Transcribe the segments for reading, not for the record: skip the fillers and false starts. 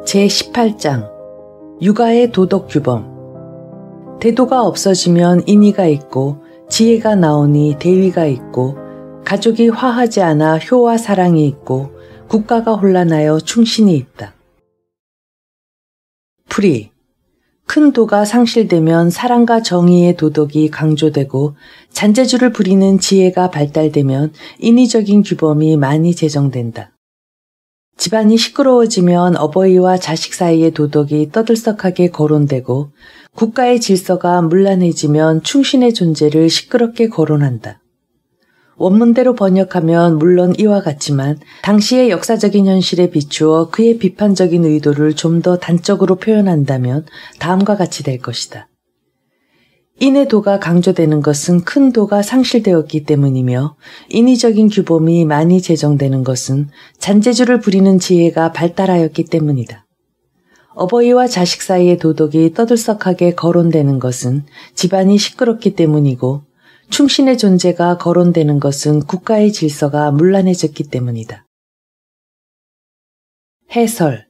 제18장 육아의 도덕규범. 대도가 없어지면 인의가 있고 지혜가 나오니 대위가 있고 가족이 화하지 않아 효와 사랑이 있고 국가가 혼란하여 충신이 있다. 풀이. 큰 도가 상실되면 사랑과 정의의 도덕이 강조되고 잔재주를 부리는 지혜가 발달되면 인위적인 규범이 많이 제정된다. 집안이 시끄러워지면 어버이와 자식 사이의 도덕이 떠들썩하게 거론되고 국가의 질서가 문란해지면 충신의 존재를 시끄럽게 거론한다. 원문대로 번역하면 물론 이와 같지만 당시의 역사적인 현실에 비추어 그의 비판적인 의도를 좀 더 단적으로 표현한다면 다음과 같이 될 것이다. 인의 도가 강조되는 것은 큰 도가 상실되었기 때문이며 인위적인 규범이 많이 제정되는 것은 잔재주를 부리는 지혜가 발달하였기 때문이다. 어버이와 자식 사이의 도덕이 떠들썩하게 거론되는 것은 집안이 시끄럽기 때문이고 충신의 존재가 거론되는 것은 국가의 질서가 문란해졌기 때문이다. 해설.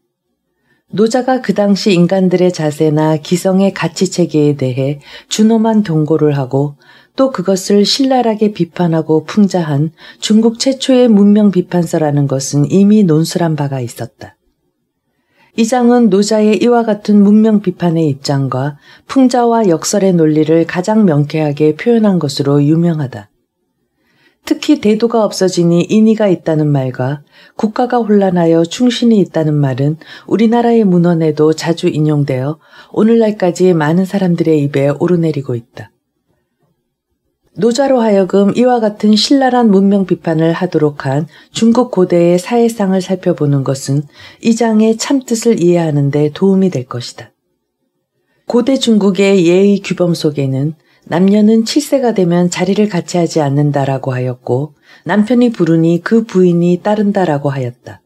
노자가 그 당시 인간들의 자세나 기성의 가치체계에 대해 준엄한 경고를 하고 또 그것을 신랄하게 비판하고 풍자한 중국 최초의 문명 비판서라는 것은 이미 논술한 바가 있었다. 이 장은 노자의 이와 같은 문명 비판의 입장과 풍자와 역설의 논리를 가장 명쾌하게 표현한 것으로 유명하다. 특히 대도가 없어지니 인의가 있다는 말과 국가가 혼란하여 충신이 있다는 말은 우리나라의 문헌에도 자주 인용되어 오늘날까지 많은 사람들의 입에 오르내리고 있다. 노자로 하여금 이와 같은 신랄한 문명 비판을 하도록 한 중국 고대의 사회상을 살펴보는 것은 이 장의 참뜻을 이해하는 데 도움이 될 것이다. 고대 중국의 예의 규범 속에는 남녀는 7세가 되면 자리를 같이 하지 않는다라고 하였고 남편이 부르니 그 부인이 따른다라고 하였다.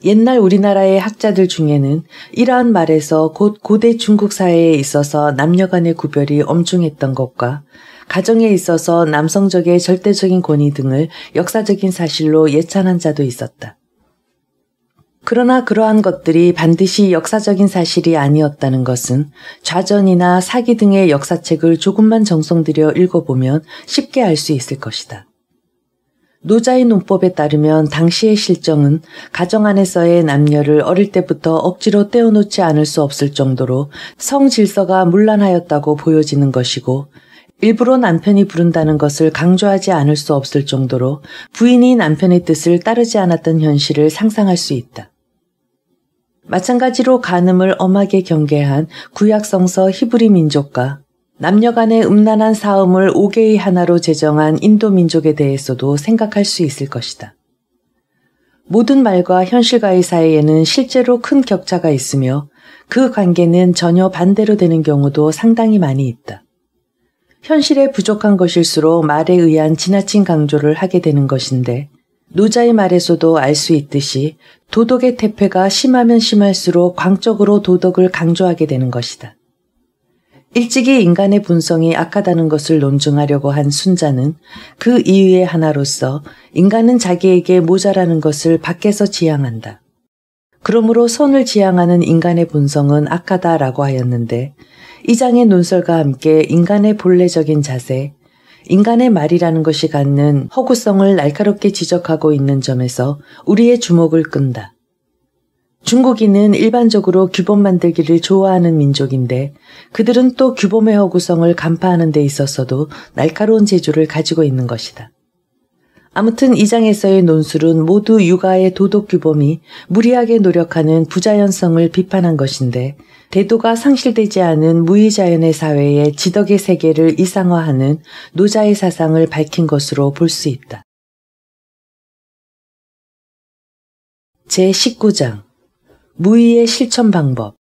옛날 우리나라의 학자들 중에는 이러한 말에서 곧 고대 중국 사회에 있어서 남녀 간의 구별이 엄중했던 것과 가정에 있어서 남성적의 절대적인 권위 등을 역사적인 사실로 예찬한 자도 있었다. 그러나 그러한 것들이 반드시 역사적인 사실이 아니었다는 것은 좌전이나 사기 등의 역사책을 조금만 정성들여 읽어보면 쉽게 알 수 있을 것이다. 노자의 논법에 따르면 당시의 실정은 가정 안에서의 남녀를 어릴 때부터 억지로 떼어놓지 않을 수 없을 정도로 성질서가 문란하였다고 보여지는 것이고 일부러 남편이 부른다는 것을 강조하지 않을 수 없을 정도로 부인이 남편의 뜻을 따르지 않았던 현실을 상상할 수 있다. 마찬가지로 간음을 엄하게 경계한 구약성서 히브리 민족과 남녀 간의 음란한 사음을 5개의 하나로 제정한 인도 민족에 대해서도 생각할 수 있을 것이다. 모든 말과 현실과의 사이에는 실제로 큰 격차가 있으며 그 관계는 전혀 반대로 되는 경우도 상당히 많이 있다. 현실에 부족한 것일수록 말에 의한 지나친 강조를 하게 되는 것인데 노자의 말에서도 알 수 있듯이 도덕의 태폐가 심하면 심할수록 광적으로 도덕을 강조하게 되는 것이다. 일찍이 인간의 본성이 악하다는 것을 논증하려고 한 순자는 그 이유의 하나로서 인간은 자기에게 모자라는 것을 밖에서 지향한다. 그러므로 선을 지향하는 인간의 본성은 악하다라고 하였는데 이 장의 논설과 함께 인간의 본래적인 자세, 인간의 말이라는 것이 갖는 허구성을 날카롭게 지적하고 있는 점에서 우리의 주목을 끈다. 중국인은 일반적으로 규범 만들기를 좋아하는 민족인데 그들은 또 규범의 허구성을 간파하는 데 있어서도 날카로운 재주를 가지고 있는 것이다. 아무튼 이 장에서의 논술은 모두 육아의 도덕 규범이 무리하게 노력하는 부자연성을 비판한 것인데 대도가 상실되지 않은 무의자연의 사회의 지덕의 세계를 이상화하는 노자의 사상을 밝힌 것으로 볼 수 있다. 제19장 무의의 실천 방법.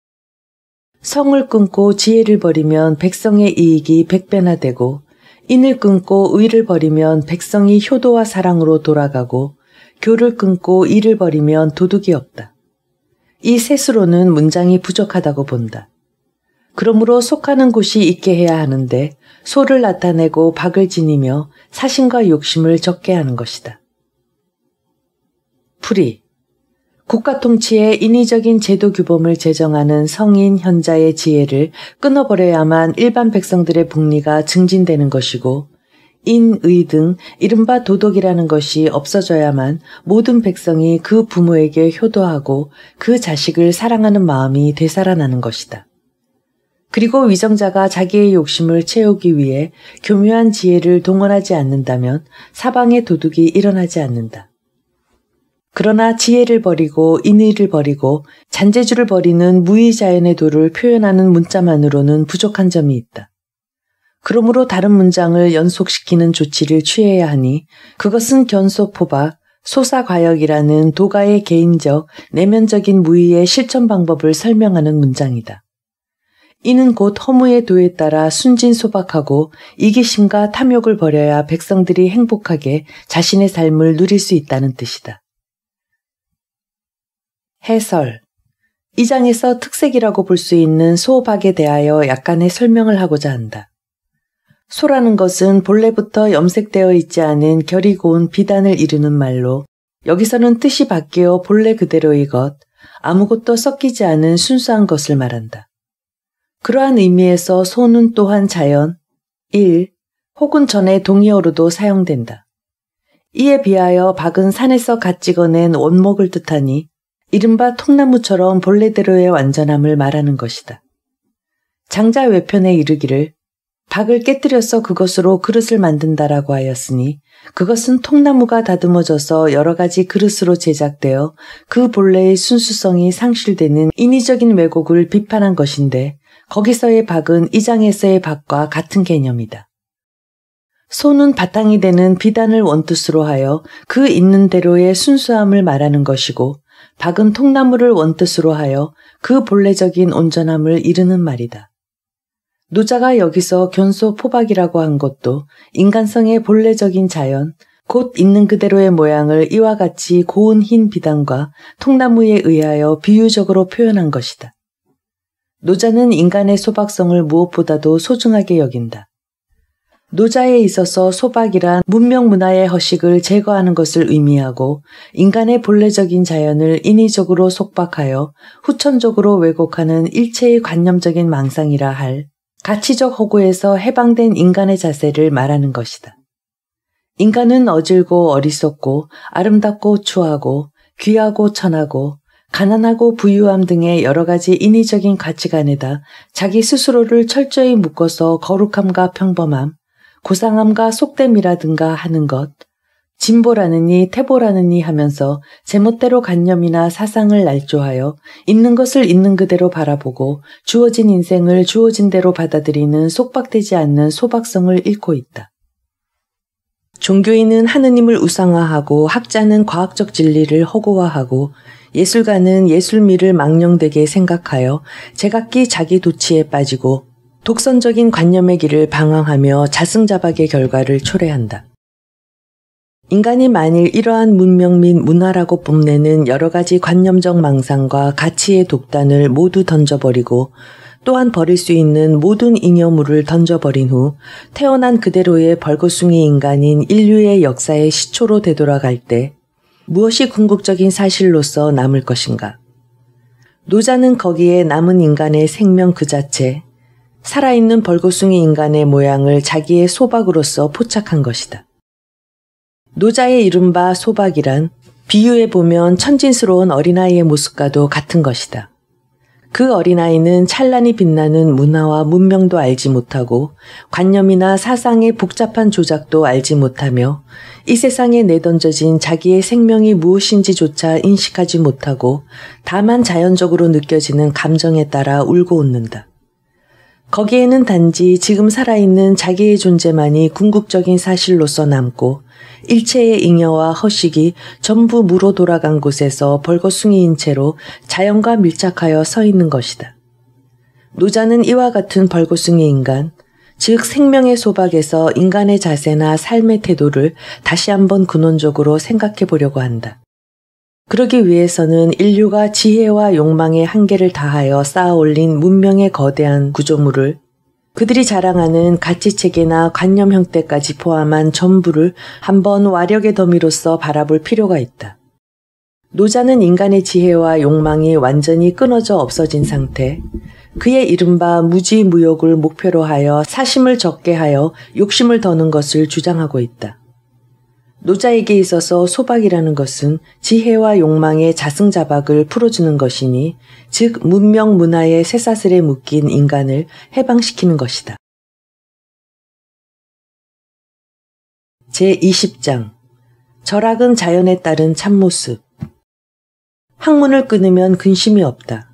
성을 끊고 지혜를 버리면 백성의 이익이 100배나 되고 인을 끊고 의를 버리면 백성이 효도와 사랑으로 돌아가고 교를 끊고 이를 버리면 도둑이 없다. 이 셋으로는 문장이 부족하다고 본다. 그러므로 속하는 곳이 있게 해야 하는데 소를 나타내고 박을 지니며 사심과 욕심을 적게 하는 것이다. 풀이. 국가 통치의 인위적인 제도 규범을 제정하는 성인 현자의 지혜를 끊어버려야만 일반 백성들의 복리가 증진되는 것이고 인, 의 등 이른바 도덕이라는 것이 없어져야만 모든 백성이 그 부모에게 효도하고 그 자식을 사랑하는 마음이 되살아나는 것이다. 그리고 위정자가 자기의 욕심을 채우기 위해 교묘한 지혜를 동원하지 않는다면 사방의 도둑이 일어나지 않는다. 그러나 지혜를 버리고 인의를 버리고 잔재주를 버리는 무의자연의 도를 표현하는 문자만으로는 부족한 점이 있다. 그러므로 다른 문장을 연속시키는 조치를 취해야 하니 그것은 견소포박, 소사과역이라는 도가의 개인적, 내면적인 무의의 실천 방법을 설명하는 문장이다. 이는 곧 허무의 도에 따라 순진소박하고 이기심과 탐욕을 버려야 백성들이 행복하게 자신의 삶을 누릴 수 있다는 뜻이다. 해설. 이 장에서 특색이라고 볼 수 있는 소박에 대하여 약간의 설명을 하고자 한다. 소라는 것은 본래부터 염색되어 있지 않은 결이 고운 비단을 이루는 말로 여기서는 뜻이 바뀌어 본래 그대로의 것, 아무것도 섞이지 않은 순수한 것을 말한다. 그러한 의미에서 소는 또한 자연, 일, 혹은 전의 동의어로도 사용된다. 이에 비하여 박은 산에서 갓 찍어낸 원목을 뜻하니 이른바 통나무처럼 본래대로의 완전함을 말하는 것이다. 장자 외편에 이르기를 박을 깨뜨려서 그것으로 그릇을 만든다라고 하였으니 그것은 통나무가 다듬어져서 여러 가지 그릇으로 제작되어 그 본래의 순수성이 상실되는 인위적인 왜곡을 비판한 것인데 거기서의 박은 이 장에서의 박과 같은 개념이다. 소는 바탕이 되는 비단을 원뜻으로 하여 그 있는 대로의 순수함을 말하는 것이고 박은 통나무를 원뜻으로 하여 그 본래적인 온전함을 이르는 말이다. 노자가 여기서 견소포박이라고 한 것도 인간성의 본래적인 자연, 곧 있는 그대로의 모양을 이와 같이 고운 흰 비단과 통나무에 의하여 비유적으로 표현한 것이다. 노자는 인간의 소박성을 무엇보다도 소중하게 여긴다. 노자에 있어서 소박이란 문명 문화의 허식을 제거하는 것을 의미하고 인간의 본래적인 자연을 인위적으로 속박하여 후천적으로 왜곡하는 일체의 관념적인 망상이라 할 가치적 허구에서 해방된 인간의 자세를 말하는 것이다. 인간은 어질고 어리석고 아름답고 추하고 귀하고 천하고 가난하고 부유함 등의 여러 가지 인위적인 가치관에다 자기 스스로를 철저히 묶어서 거룩함과 평범함, 고상함과 속됨이라든가 하는 것, 진보라느니 태보라느니 하면서 제멋대로 관념이나 사상을 날조하여 있는 것을 있는 그대로 바라보고 주어진 인생을 주어진 대로 받아들이는 속박되지 않는 소박성을 잃고 있다. 종교인은 하느님을 우상화하고 학자는 과학적 진리를 허구화하고 예술가는 예술미를 망령되게 생각하여 제각기 자기 도취에 빠지고 독선적인 관념의 길을 방황하며 자승자박의 결과를 초래한다. 인간이 만일 이러한 문명 및 문화라고 뽐내는 여러 가지 관념적 망상과 가치의 독단을 모두 던져버리고 또한 버릴 수 있는 모든 잉여물을 던져버린 후 태어난 그대로의 벌거숭이 인간인 인류의 역사의 시초로 되돌아갈 때 무엇이 궁극적인 사실로서 남을 것인가? 노자는 거기에 남은 인간의 생명 그 자체, 살아있는 벌거숭이 인간의 모양을 자기의 소박으로서 포착한 것이다. 노자의 이른바 소박이란 비유해보면 천진스러운 어린아이의 모습과도 같은 것이다. 그 어린아이는 찬란히 빛나는 문화와 문명도 알지 못하고 관념이나 사상의 복잡한 조작도 알지 못하며 이 세상에 내던져진 자기의 생명이 무엇인지조차 인식하지 못하고 다만 자연적으로 느껴지는 감정에 따라 울고 웃는다. 거기에는 단지 지금 살아있는 자기의 존재만이 궁극적인 사실로서 남고 일체의 잉여와 허식이 전부 무로 돌아간 곳에서 벌거숭이인 채로 자연과 밀착하여 서 있는 것이다. 노자는 이와 같은 벌거숭이 인간, 즉 생명의 소박에서 인간의 자세나 삶의 태도를 다시 한번 근원적으로 생각해 보려고 한다. 그러기 위해서는 인류가 지혜와 욕망의 한계를 다하여 쌓아올린 문명의 거대한 구조물을 그들이 자랑하는 가치체계나 관념 형태까지 포함한 전부를 한번 와력의 더미로서 바라볼 필요가 있다. 노자는 인간의 지혜와 욕망이 완전히 끊어져 없어진 상태, 그의 이른바 무지무욕을 목표로 하여 사심을 적게 하여 욕심을 더는 것을 주장하고 있다. 노자에게 있어서 소박이라는 것은 지혜와 욕망의 자승자박을 풀어주는 것이니, 즉 문명 문화의 쇠사슬에 묶인 인간을 해방시키는 것이다. 제20장 절악은 자연에 따른 참모습. 학문을 끊으면 근심이 없다.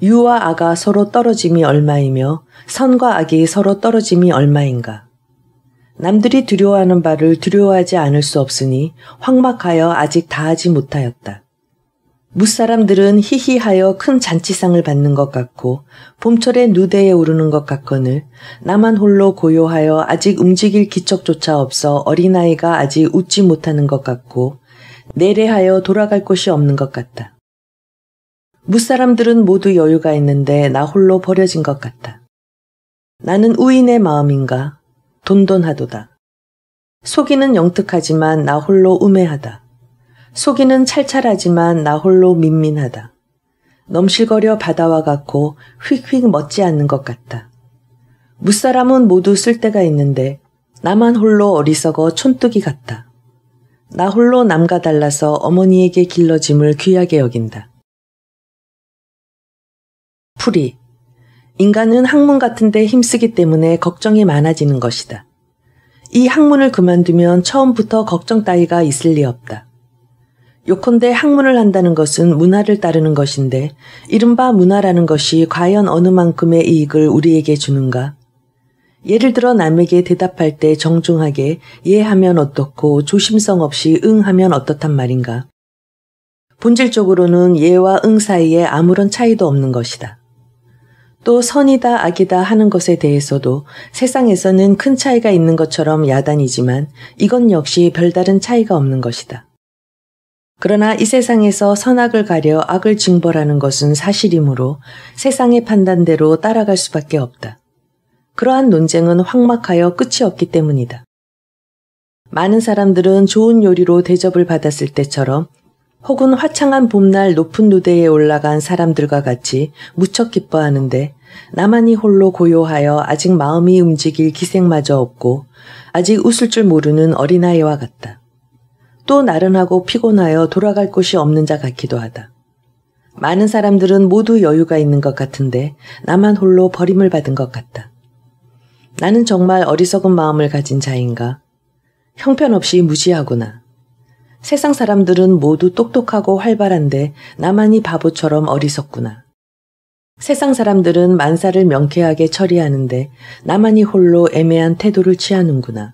유와 아가 서로 떨어짐이 얼마이며 선과 악이 서로 떨어짐이 얼마인가. 남들이 두려워하는 바를 두려워하지 않을 수 없으니 황막하여 아직 다하지 못하였다. 무사람들은 희희하여 큰 잔치상을 받는 것 같고 봄철의 누대에 오르는 것 같거늘 나만 홀로 고요하여 아직 움직일 기척조차 없어 어린아이가 아직 웃지 못하는 것 같고 내래하여 돌아갈 곳이 없는 것 같다. 무사람들은 모두 여유가 있는데 나 홀로 버려진 것 같다. 나는 우인의 마음인가? 돈돈하도다. 속이는 영특하지만 나 홀로 우매하다. 속이는 찰찰하지만 나 홀로 민민하다. 넘실거려 바다와 같고 휙휙 멋지 않는 것 같다. 무사람은 모두 쓸데가 있는데 나만 홀로 어리석어 촌뜨기 같다. 나 홀로 남과 달라서 어머니에게 길러짐을 귀하게 여긴다. 풀이. 인간은 학문 같은 데 힘쓰기 때문에 걱정이 많아지는 것이다. 이 학문을 그만두면 처음부터 걱정 따위가 있을 리 없다. 요컨대 학문을 한다는 것은 문화를 따르는 것인데 이른바 문화라는 것이 과연 어느 만큼의 이익을 우리에게 주는가? 예를 들어 남에게 대답할 때 정중하게 예 하면 어떻고 조심성 없이 응 하면 어떻단 말인가? 본질적으로는 예와 응 사이에 아무런 차이도 없는 것이다. 또 선이다 악이다 하는 것에 대해서도 세상에서는 큰 차이가 있는 것처럼 야단이지만 이건 역시 별다른 차이가 없는 것이다. 그러나 이 세상에서 선악을 가려 악을 징벌하는 것은 사실이므로 세상의 판단대로 따라갈 수밖에 없다. 그러한 논쟁은 황막하여 끝이 없기 때문이다. 많은 사람들은 좋은 요리로 대접을 받았을 때처럼 혹은 화창한 봄날 높은 누대에 올라간 사람들과 같이 무척 기뻐하는데 나만이 홀로 고요하여 아직 마음이 움직일 기색마저 없고 아직 웃을 줄 모르는 어린아이와 같다. 또 나른하고 피곤하여 돌아갈 곳이 없는 자 같기도 하다. 많은 사람들은 모두 여유가 있는 것 같은데 나만 홀로 버림을 받은 것 같다. 나는 정말 어리석은 마음을 가진 자인가? 형편없이 무지하구나. 세상 사람들은 모두 똑똑하고 활발한데 나만이 바보처럼 어리석구나. 세상 사람들은 만사를 명쾌하게 처리하는데 나만이 홀로 애매한 태도를 취하는구나.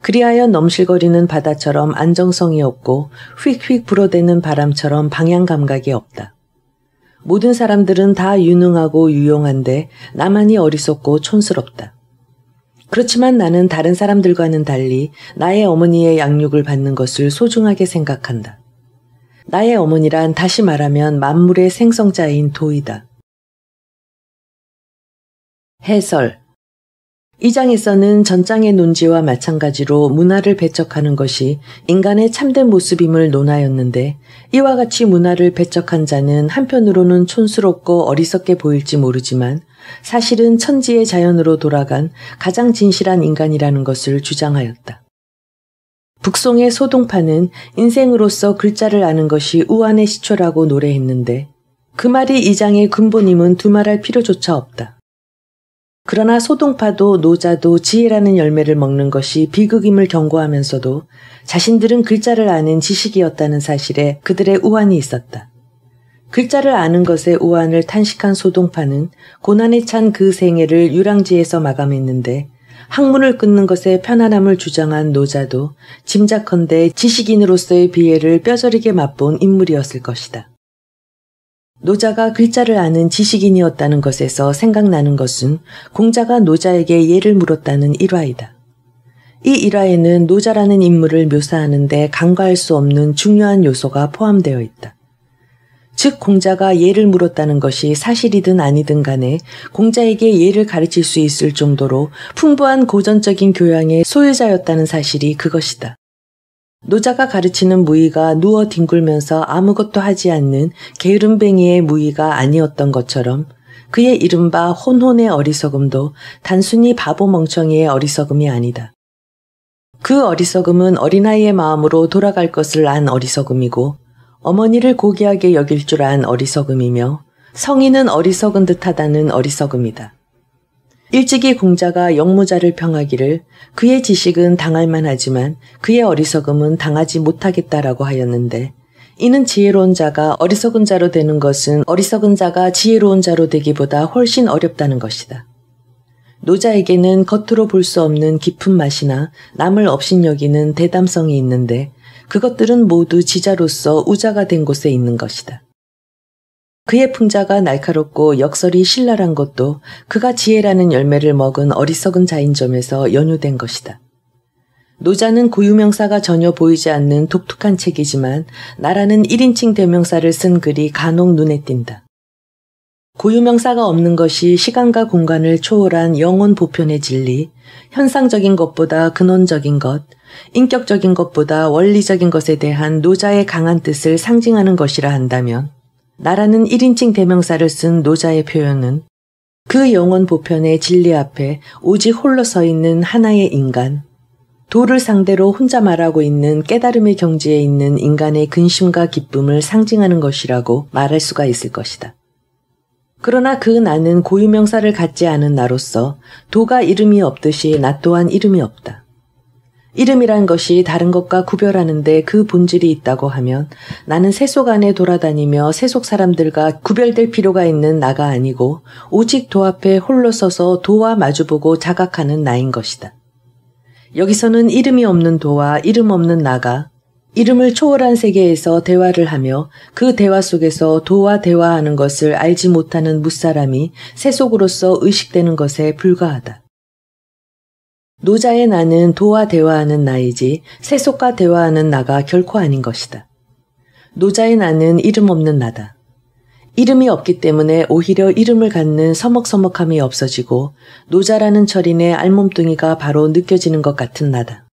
그리하여 넘실거리는 바다처럼 안정성이 없고 휙휙 불어대는 바람처럼 방향 감각이 없다. 모든 사람들은 다 유능하고 유용한데 나만이 어리석고 촌스럽다. 그렇지만 나는 다른 사람들과는 달리 나의 어머니의 양육을 받는 것을 소중하게 생각한다. 나의 어머니란 다시 말하면 만물의 생성자인 도이다. 해설. 이 장에서는 전장의 논지와 마찬가지로 문화를 배척하는 것이 인간의 참된 모습임을 논하였는데 이와 같이 문화를 배척한 자는 한편으로는 촌스럽고 어리석게 보일지 모르지만 사실은 천지의 자연으로 돌아간 가장 진실한 인간이라는 것을 주장하였다. 북송의 소동파는 인생으로서 글자를 아는 것이 우환의 시초라고 노래했는데 그 말이 이 장의 근본임은 두말할 필요조차 없다. 그러나 소동파도 노자도 지혜라는 열매를 먹는 것이 비극임을 경고하면서도 자신들은 글자를 아는 지식이었다는 사실에 그들의 우환이 있었다. 글자를 아는 것의 우환을 탄식한 소동파는 고난에 찬 그 생애를 유랑지에서 마감했는데 학문을 끊는 것의 편안함을 주장한 노자도 짐작컨대 지식인으로서의 비애를 뼈저리게 맛본 인물이었을 것이다. 노자가 글자를 아는 지식인이었다는 것에서 생각나는 것은 공자가 노자에게 예를 물었다는 일화이다. 이 일화에는 노자라는 인물을 묘사하는데 간과할 수 없는 중요한 요소가 포함되어 있다. 즉 공자가 예를 물었다는 것이 사실이든 아니든 간에 공자에게 예를 가르칠 수 있을 정도로 풍부한 고전적인 교양의 소유자였다는 사실이 그것이다. 노자가 가르치는 무의가 누워 뒹굴면서 아무것도 하지 않는 게으름뱅이의 무의가 아니었던 것처럼 그의 이른바 혼혼의 어리석음도 단순히 바보 멍청이의 어리석음이 아니다. 그 어리석음은 어린아이의 마음으로 돌아갈 것을 안 어리석음이고 어머니를 고귀하게 여길 줄 안 어리석음이며 성인은 어리석은 듯하다는 어리석음이다. 일찍이 공자가 역무자를 평하기를 그의 지식은 당할 만하지만 그의 어리석음은 당하지 못하겠다라고 하였는데 이는 지혜로운 자가 어리석은 자로 되는 것은 어리석은 자가 지혜로운 자로 되기보다 훨씬 어렵다는 것이다. 노자에게는 겉으로 볼 수 없는 깊은 맛이나 남을 업신여기는 대담성이 있는데 그것들은 모두 지자로서 우자가 된 곳에 있는 것이다. 그의 풍자가 날카롭고 역설이 신랄한 것도 그가 지혜라는 열매를 먹은 어리석은 자인 점에서 연유된 것이다. 노자는 고유명사가 전혀 보이지 않는 독특한 책이지만 나라는 1인칭 대명사를 쓴 글이 간혹 눈에 띈다. 고유명사가 없는 것이 시간과 공간을 초월한 영원 보편의 진리, 현상적인 것보다 근원적인 것, 인격적인 것보다 원리적인 것에 대한 노자의 강한 뜻을 상징하는 것이라 한다면 나라는 1인칭 대명사를 쓴 노자의 표현은 그 영원 보편의 진리 앞에 오직 홀로 서 있는 하나의 인간, 도를 상대로 혼자 말하고 있는 깨달음의 경지에 있는 인간의 근심과 기쁨을 상징하는 것이라고 말할 수가 있을 것이다. 그러나 그 나는 고유명사를 갖지 않은 나로서 도가 이름이 없듯이 나 또한 이름이 없다. 이름이란 것이 다른 것과 구별하는데 그 본질이 있다고 하면 나는 세속 안에 돌아다니며 세속 사람들과 구별될 필요가 있는 나가 아니고 오직 도 앞에 홀로 서서 도와 마주보고 자각하는 나인 것이다. 여기서는 이름이 없는 도와 이름 없는 나가 이름을 초월한 세계에서 대화를 하며 그 대화 속에서 도와 대화하는 것을 알지 못하는 무사람이 세속으로서 의식되는 것에 불과하다. 노자의 나는 도와 대화하는 나이지 세속과 대화하는 나가 결코 아닌 것이다. 노자의 나는 이름 없는 나다. 이름이 없기 때문에 오히려 이름을 갖는 서먹서먹함이 없어지고 노자라는 철인의 알몸뚱이가 바로 느껴지는 것 같은 나다.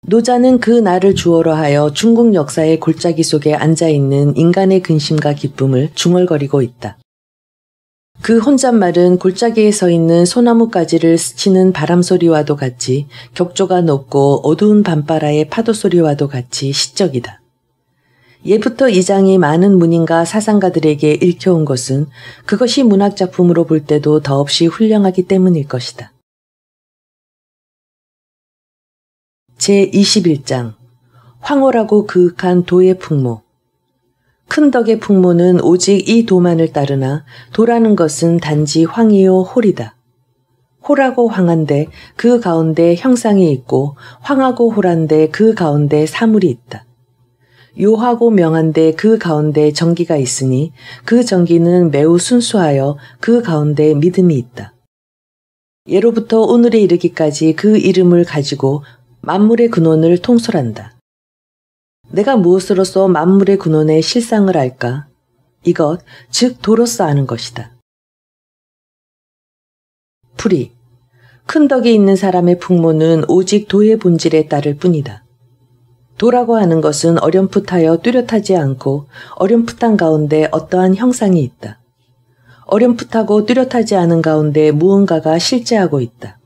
노자는 그 나를 주어로 하여 중국 역사의 골짜기 속에 앉아있는 인간의 근심과 기쁨을 중얼거리고 있다. 그 혼잣말은 골짜기에 서 있는 소나무 가지를 스치는 바람소리와도 같이 격조가 높고 어두운 밤바라의 파도소리와도 같이 시적이다. 예부터 이 장이 많은 문인과 사상가들에게 읽혀온 것은 그것이 문학작품으로 볼 때도 더없이 훌륭하기 때문일 것이다. 제21장 황홀하고 그윽한 도의 풍모. 큰 덕의 풍모는 오직 이 도만을 따르나 도라는 것은 단지 황이요 홀이다. 홀하고 황한데 그 가운데 형상이 있고 황하고 홀한데 그 가운데 사물이 있다. 요하고 명한데 그 가운데 정기가 있으니 그 정기는 매우 순수하여 그 가운데 믿음이 있다. 예로부터 오늘에 이르기까지 그 이름을 가지고 만물의 근원을 통솔한다. 내가 무엇으로서 만물의 근원의 실상을 알까? 이것, 즉 도로서 아는 것이다. 풀이. 큰 덕이 있는 사람의 풍모는 오직 도의 본질에 따를 뿐이다. 도라고 하는 것은 어렴풋하여 뚜렷하지 않고 어렴풋한 가운데 어떠한 형상이 있다. 어렴풋하고 뚜렷하지 않은 가운데 무언가가 실제하고 있다.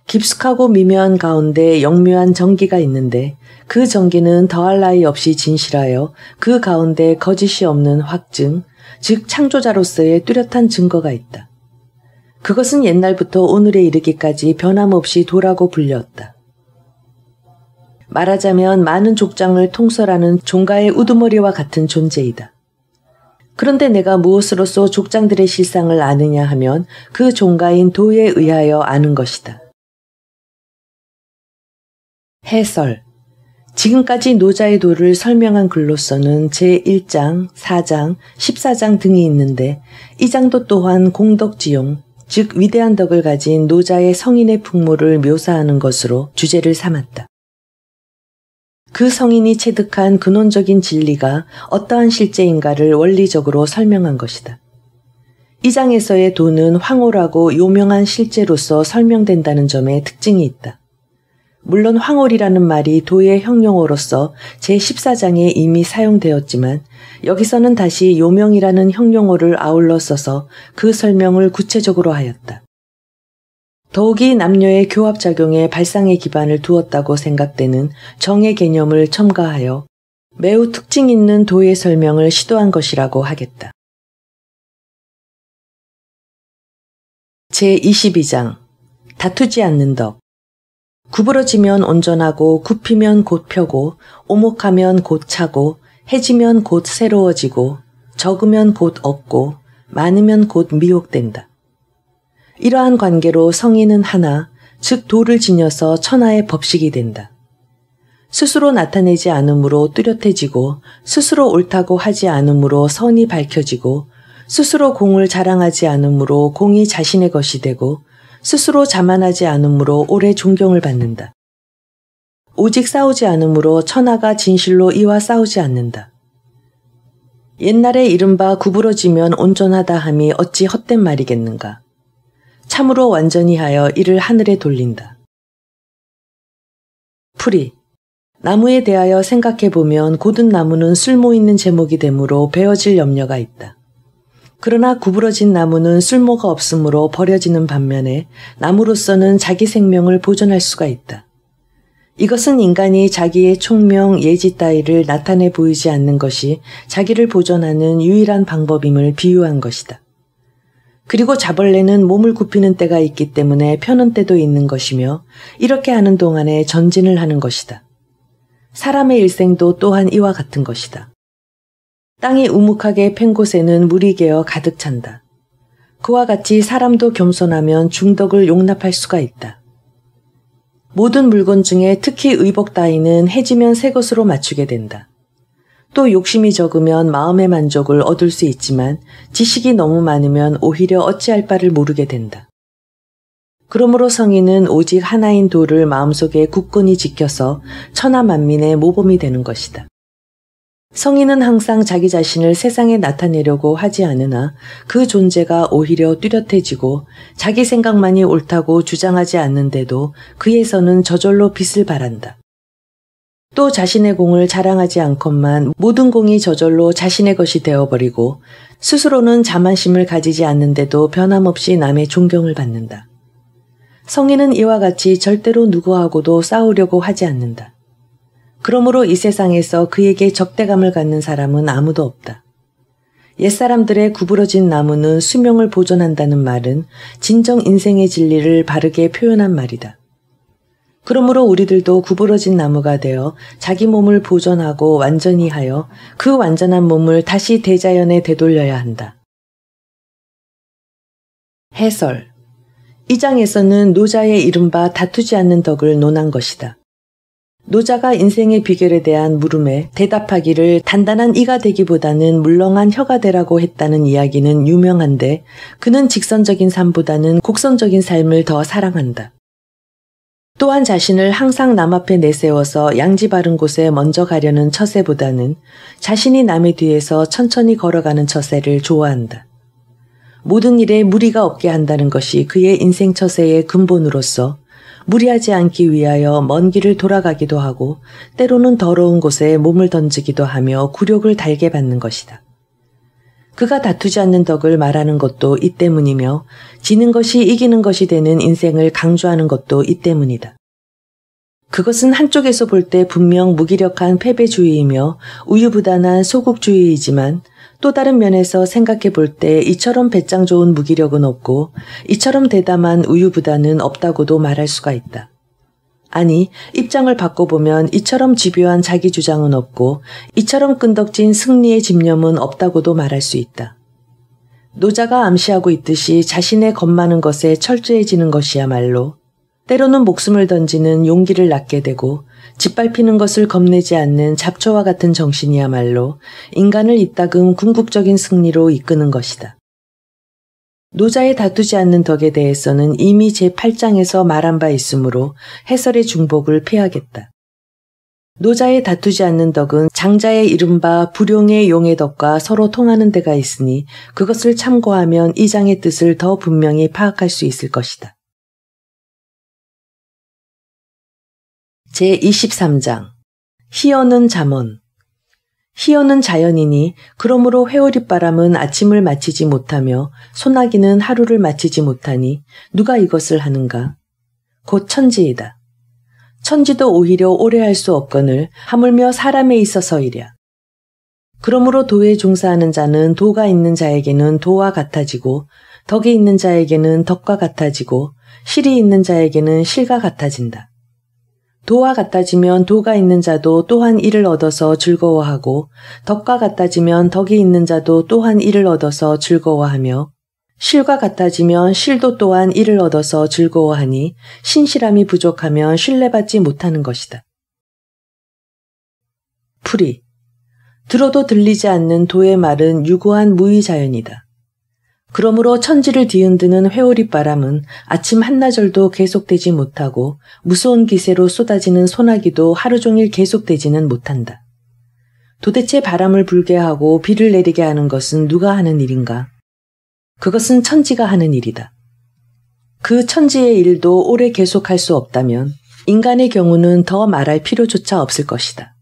깊숙하고 미묘한 가운데 영묘한 정기가 있는데 그 정기는 더할 나위 없이 진실하여 그 가운데 거짓이 없는 확증, 즉 창조자로서의 뚜렷한 증거가 있다. 그것은 옛날부터 오늘에 이르기까지 변함없이 도라고 불렸다. 말하자면 많은 족장을 통솔하는 종가의 우두머리와 같은 존재이다. 그런데 내가 무엇으로서 족장들의 실상을 아느냐 하면 그 종가인 도에 의하여 아는 것이다. 해설. 지금까지 노자의 도를 설명한 글로서는 제1장, 4장, 14장 등이 있는데 이 장도 또한 공덕지용, 즉 위대한 덕을 가진 노자의 성인의 풍모를 묘사하는 것으로 주제를 삼았다. 그 성인이 체득한 근원적인 진리가 어떠한 실제인가를 원리적으로 설명한 것이다. 이 장에서의 도는 황홀하고 요명한 실제로서 설명된다는 점에 특징이 있다. 물론 황홀이라는 말이 도의 형용어로서 제14장에 이미 사용되었지만 여기서는 다시 요명이라는 형용어를 아울러 써서 그 설명을 구체적으로 하였다. 더욱이 남녀의 교합작용에 발상의 기반을 두었다고 생각되는 정의 개념을 첨가하여 매우 특징 있는 도의 설명을 시도한 것이라고 하겠다. 제22장 다투지 않는 덕. 구부러지면 온전하고 굽히면 곧 펴고 오목하면 곧 차고 해지면 곧 새로워지고 적으면 곧 얻고 많으면 곧 미혹된다. 이러한 관계로 성인은 하나, 즉 도를 지녀서 천하의 법식이 된다. 스스로 나타내지 않으므로 뚜렷해지고 스스로 옳다고 하지 않으므로 선이 밝혀지고 스스로 공을 자랑하지 않으므로 공이 자신의 것이 되고 스스로 자만하지 않으므로 오래 존경을 받는다. 오직 싸우지 않으므로 천하가 진실로 이와 싸우지 않는다. 옛날에 이른바 구부러지면 온전하다 함이 어찌 헛된 말이겠는가. 참으로 완전히 하여 이를 하늘에 돌린다. 풀이. 나무에 대하여 생각해보면 고든 나무는 쓸모있는 제목이 되므로 베어질 염려가 있다. 그러나 구부러진 나무는 쓸모가 없으므로 버려지는 반면에 나무로서는 자기 생명을 보존할 수가 있다. 이것은 인간이 자기의 총명, 예지 따위를 나타내 보이지 않는 것이 자기를 보존하는 유일한 방법임을 비유한 것이다. 그리고 자벌레는 몸을 굽히는 때가 있기 때문에 펴는 때도 있는 것이며 이렇게 하는 동안에 전진을 하는 것이다. 사람의 일생도 또한 이와 같은 것이다. 땅이 우묵하게 팬 곳에는 물이 개어 가득 찬다. 그와 같이 사람도 겸손하면 중덕을 용납할 수가 있다. 모든 물건 중에 특히 의복 따위는 해지면 새 것으로 맞추게 된다. 또 욕심이 적으면 마음의 만족을 얻을 수 있지만 지식이 너무 많으면 오히려 어찌할 바를 모르게 된다. 그러므로 성인은 오직 하나인 도를 마음속에 굳건히 지켜서 천하 만민의 모범이 되는 것이다. 성인은 항상 자기 자신을 세상에 나타내려고 하지 않으나 그 존재가 오히려 뚜렷해지고 자기 생각만이 옳다고 주장하지 않는데도 그에서는 저절로 빛을 발한다. 또 자신의 공을 자랑하지 않건만 모든 공이 저절로 자신의 것이 되어버리고 스스로는 자만심을 가지지 않는데도 변함없이 남의 존경을 받는다. 성인은 이와 같이 절대로 누구하고도 싸우려고 하지 않는다. 그러므로 이 세상에서 그에게 적대감을 갖는 사람은 아무도 없다. 옛사람들의 구부러진 나무는 수명을 보존한다는 말은 진정 인생의 진리를 바르게 표현한 말이다. 그러므로 우리들도 구부러진 나무가 되어 자기 몸을 보존하고 완전히 하여 그 완전한 몸을 다시 대자연에 되돌려야 한다. 해설. 이 장에서는 노자의 이른바 다투지 않는 덕을 논한 것이다. 노자가 인생의 비결에 대한 물음에 대답하기를 단단한 이가 되기보다는 물렁한 혀가 되라고 했다는 이야기는 유명한데 그는 직선적인 삶보다는 곡선적인 삶을 더 사랑한다. 또한 자신을 항상 남 앞에 내세워서 양지 바른 곳에 먼저 가려는 처세보다는 자신이 남의 뒤에서 천천히 걸어가는 처세를 좋아한다. 모든 일에 무리가 없게 한다는 것이 그의 인생 처세의 근본으로서 무리하지 않기 위하여 먼 길을 돌아가기도 하고 때로는 더러운 곳에 몸을 던지기도 하며 굴욕을 달게 받는 것이다. 그가 다투지 않는 덕을 말하는 것도 이 때문이며 지는 것이 이기는 것이 되는 인생을 강조하는 것도 이 때문이다. 그것은 한쪽에서 볼 때 분명 무기력한 패배주의이며 우유부단한 소극주의이지만 또 다른 면에서 생각해 볼 때 이처럼 배짱 좋은 무기력은 없고 이처럼 대담한 우유부단은 없다고도 말할 수가 있다. 아니, 입장을 바꿔보면 이처럼 집요한 자기 주장은 없고 이처럼 끈덕진 승리의 집념은 없다고도 말할 수 있다. 노자가 암시하고 있듯이 자신의 겁많은 것에 철저해지는 것이야말로 때로는 목숨을 던지는 용기를 낳게 되고 짓밟히는 것을 겁내지 않는 잡초와 같은 정신이야말로 인간을 이따금 궁극적인 승리로 이끄는 것이다. 노자의 다투지 않는 덕에 대해서는 이미 제8장에서 말한 바 있으므로 해설의 중복을 피하겠다. 노자의 다투지 않는 덕은 장자의 이른바 불용의 용의 덕과 서로 통하는 데가 있으니 그것을 참고하면 이 장의 뜻을 더 분명히 파악할 수 있을 것이다. 제23장 희어는 잠언. 희어는 자연이니 그러므로 회오릿바람은 아침을 마치지 못하며 소나기는 하루를 마치지 못하니 누가 이것을 하는가? 곧 천지이다. 천지도 오히려 오래 할 수 없거늘 하물며 사람에 있어서이랴. 그러므로 도에 종사하는 자는 도가 있는 자에게는 도와 같아지고 덕이 있는 자에게는 덕과 같아지고 실이 있는 자에게는 실과 같아진다. 도와 같아지면 도가 있는 자도 또한 이를 얻어서 즐거워하고 덕과 같아지면 덕이 있는 자도 또한 이를 얻어서 즐거워하며 실과 같아지면 실도 또한 이를 얻어서 즐거워하니 신실함이 부족하면 신뢰받지 못하는 것이다. 풀이. 들어도 들리지 않는 도의 말은 유구한 무의자연이다. 그러므로 천지를 뒤흔드는 회오릿바람은 아침 한나절도 계속되지 못하고 무서운 기세로 쏟아지는 소나기도 하루 종일 계속되지는 못한다. 도대체 바람을 불게 하고 비를 내리게 하는 것은 누가 하는 일인가? 그것은 천지가 하는 일이다. 그 천지의 일도 오래 계속할 수 없다면 인간의 경우는 더 말할 필요조차 없을 것이다.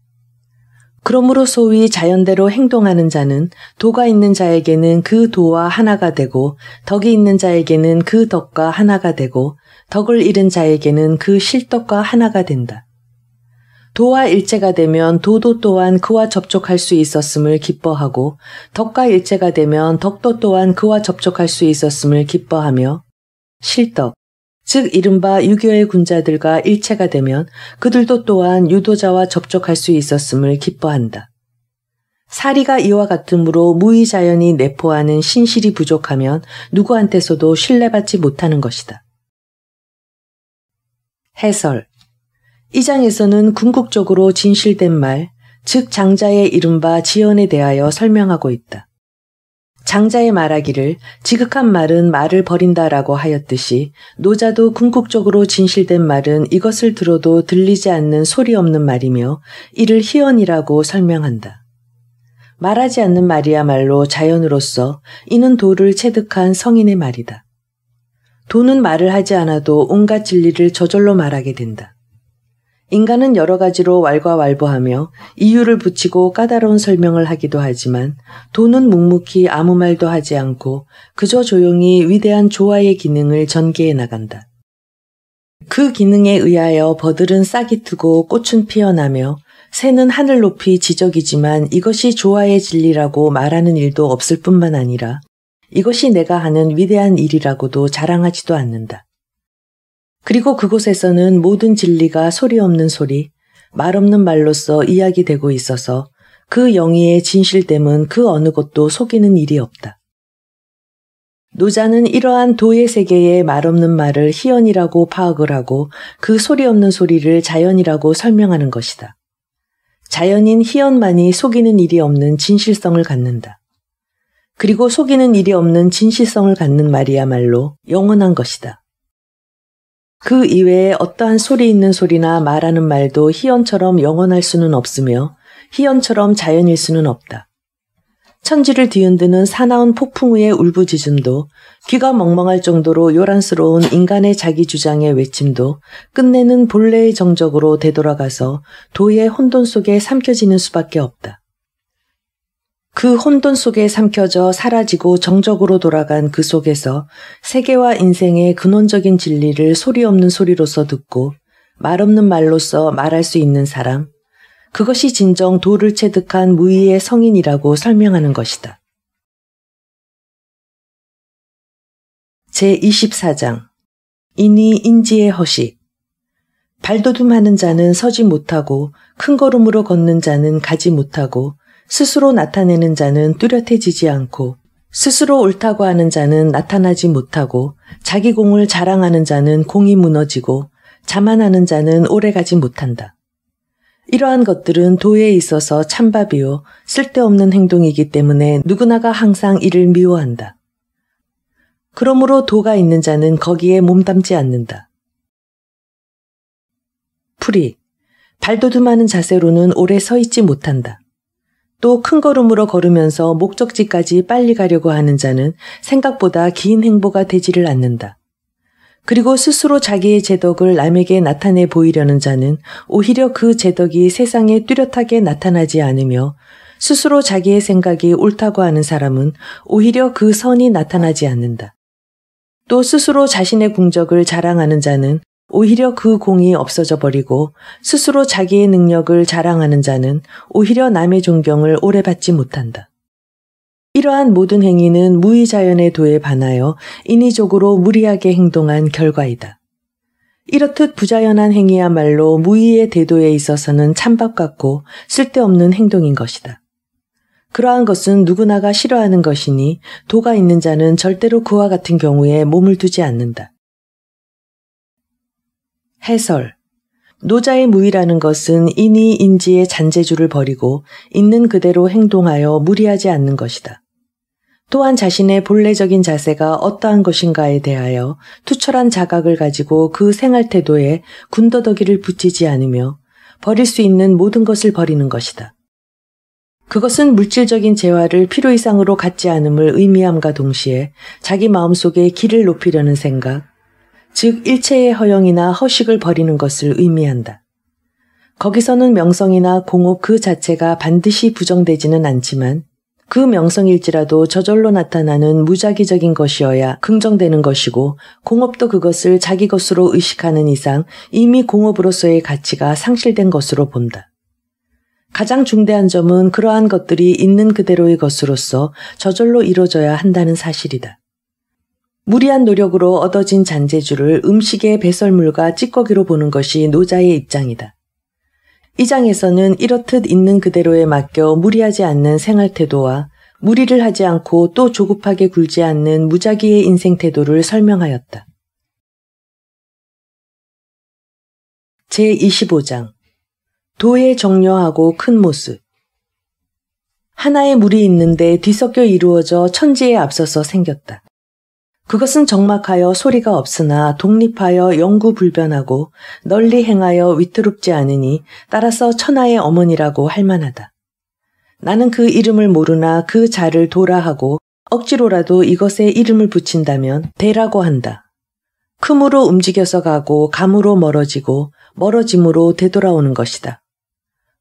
그러므로 소위 자연대로 행동하는 자는 도가 있는 자에게는 그 도와 하나가 되고 덕이 있는 자에게는 그 덕과 하나가 되고 덕을 잃은 자에게는 그 실덕과 하나가 된다. 도와 일체가 되면 도도 또한 그와 접촉할 수 있었음을 기뻐하고 덕과 일체가 되면 덕도 또한 그와 접촉할 수 있었음을 기뻐하며 실덕, 즉 이른바 유교의 군자들과 일체가 되면 그들도 또한 유도자와 접촉할 수 있었음을 기뻐한다. 사리가 이와 같으므로 무의자연이 내포하는 신실이 부족하면 누구한테서도 신뢰받지 못하는 것이다. 해설. 이 장에서는 궁극적으로 진실된 말, 즉 장자의 이른바 지연에 대하여 설명하고 있다. 장자의 말하기를 지극한 말은 말을 버린다라고 하였듯이 노자도 궁극적으로 진실된 말은 이것을 들어도 들리지 않는 소리 없는 말이며 이를 희언이라고 설명한다. 말하지 않는 말이야말로 자연으로서 이는 도를 체득한 성인의 말이다. 도는 말을 하지 않아도 온갖 진리를 저절로 말하게 된다. 인간은 여러 가지로 왈가왈부하며 이유를 붙이고 까다로운 설명을 하기도 하지만 도는 묵묵히 아무 말도 하지 않고 그저 조용히 위대한 조화의 기능을 전개해 나간다. 그 기능에 의하여 버들은 싹이 트고 꽃은 피어나며 새는 하늘 높이 지적이지만 이것이 조화의 진리라고 말하는 일도 없을 뿐만 아니라 이것이 내가 하는 위대한 일이라고도 자랑하지도 않는다. 그리고 그곳에서는 모든 진리가 소리 없는 소리, 말 없는 말로써 이야기되고 있어서 그 영의의 진실됨은 그 어느 곳도 속이는 일이 없다. 노자는 이러한 도의 세계의 말 없는 말을 희언이라고 파악을 하고 그 소리 없는 소리를 자연이라고 설명하는 것이다. 자연인 희언만이 속이는 일이 없는 진실성을 갖는다. 그리고 속이는 일이 없는 진실성을 갖는 말이야말로 영원한 것이다. 그 이외에 어떠한 소리 있는 소리나 말하는 말도 희언처럼 영원할 수는 없으며 희언처럼 자연일 수는 없다. 천지를 뒤흔드는 사나운 폭풍우의 울부짖음도 귀가 멍멍할 정도로 요란스러운 인간의 자기 주장의 외침도 끝내는 본래의 정적으로 되돌아가서 도의 혼돈 속에 삼켜지는 수밖에 없다. 그 혼돈 속에 삼켜져 사라지고 정적으로 돌아간 그 속에서 세계와 인생의 근원적인 진리를 소리 없는 소리로서 듣고 말 없는 말로써 말할 수 있는 사람, 그것이 진정 도를 체득한 무의의 성인이라고 설명하는 것이다. 제24장 이니 인지의 허식. 발돋움하는 자는 서지 못하고 큰 걸음으로 걷는 자는 가지 못하고 스스로 나타내는 자는 뚜렷해지지 않고 스스로 옳다고 하는 자는 나타나지 못하고 자기 공을 자랑하는 자는 공이 무너지고 자만하는 자는 오래가지 못한다. 이러한 것들은 도에 있어서 찬밥이요 쓸데없는 행동이기 때문에 누구나가 항상 이를 미워한다. 그러므로 도가 있는 자는 거기에 몸담지 않는다. 풀이. 발돋움하는 자세로는 오래 서 있지 못한다. 또 큰 걸음으로 걸으면서 목적지까지 빨리 가려고 하는 자는 생각보다 긴 행보가 되지를 않는다. 그리고 스스로 자기의 재덕을 남에게 나타내 보이려는 자는 오히려 그 재덕이 세상에 뚜렷하게 나타나지 않으며 스스로 자기의 생각이 옳다고 하는 사람은 오히려 그 선이 나타나지 않는다. 또 스스로 자신의 공적을 자랑하는 자는 오히려 그 공이 없어져 버리고 스스로 자기의 능력을 자랑하는 자는 오히려 남의 존경을 오래 받지 못한다. 이러한 모든 행위는 무의자연의 도에 반하여 인위적으로 무리하게 행동한 결과이다. 이렇듯 부자연한 행위야말로 무의의 대도에 있어서는 찬밥 같고 쓸데없는 행동인 것이다. 그러한 것은 누구나가 싫어하는 것이니 도가 있는 자는 절대로 그와 같은 경우에 몸을 두지 않는다. 해설. 노자의 무의라는 것은 인의 인지의 잔재주를 버리고 있는 그대로 행동하여 무리하지 않는 것이다. 또한 자신의 본래적인 자세가 어떠한 것인가에 대하여 투철한 자각을 가지고 그 생활 태도에 군더더기를 붙이지 않으며 버릴 수 있는 모든 것을 버리는 것이다. 그것은 물질적인 재화를 필요 이상으로 갖지 않음을 의미함과 동시에 자기 마음속에 길을 높이려는 생각, 즉 일체의 허영이나 허식을 버리는 것을 의미한다. 거기서는 명성이나 공업 그 자체가 반드시 부정되지는 않지만 그 명성일지라도 저절로 나타나는 무작위적인 것이어야 긍정되는 것이고 공업도 그것을 자기 것으로 의식하는 이상 이미 공업으로서의 가치가 상실된 것으로 본다. 가장 중대한 점은 그러한 것들이 있는 그대로의 것으로서 저절로 이루어져야 한다는 사실이다. 무리한 노력으로 얻어진 잔재주를 음식의 배설물과 찌꺼기로 보는 것이 노자의 입장이다. 이 장에서는 이렇듯 있는 그대로에 맡겨 무리하지 않는 생활 태도와 무리를 하지 않고 또 조급하게 굴지 않는 무작위의 인생 태도를 설명하였다. 제25장 도의 정료하고 큰 모습. 하나의 물이 있는데 뒤섞여 이루어져 천지에 앞서서 생겼다. 그것은 적막하여 소리가 없으나 독립하여 영구불변하고 널리 행하여 위태롭지 않으니 따라서 천하의 어머니라고 할 만하다. 나는 그 이름을 모르나 그 자를 도라 하고 억지로라도 이것에 이름을 붙인다면 대라고 한다. 큼으로 움직여서 가고 감으로 멀어지고 멀어짐으로 되돌아오는 것이다.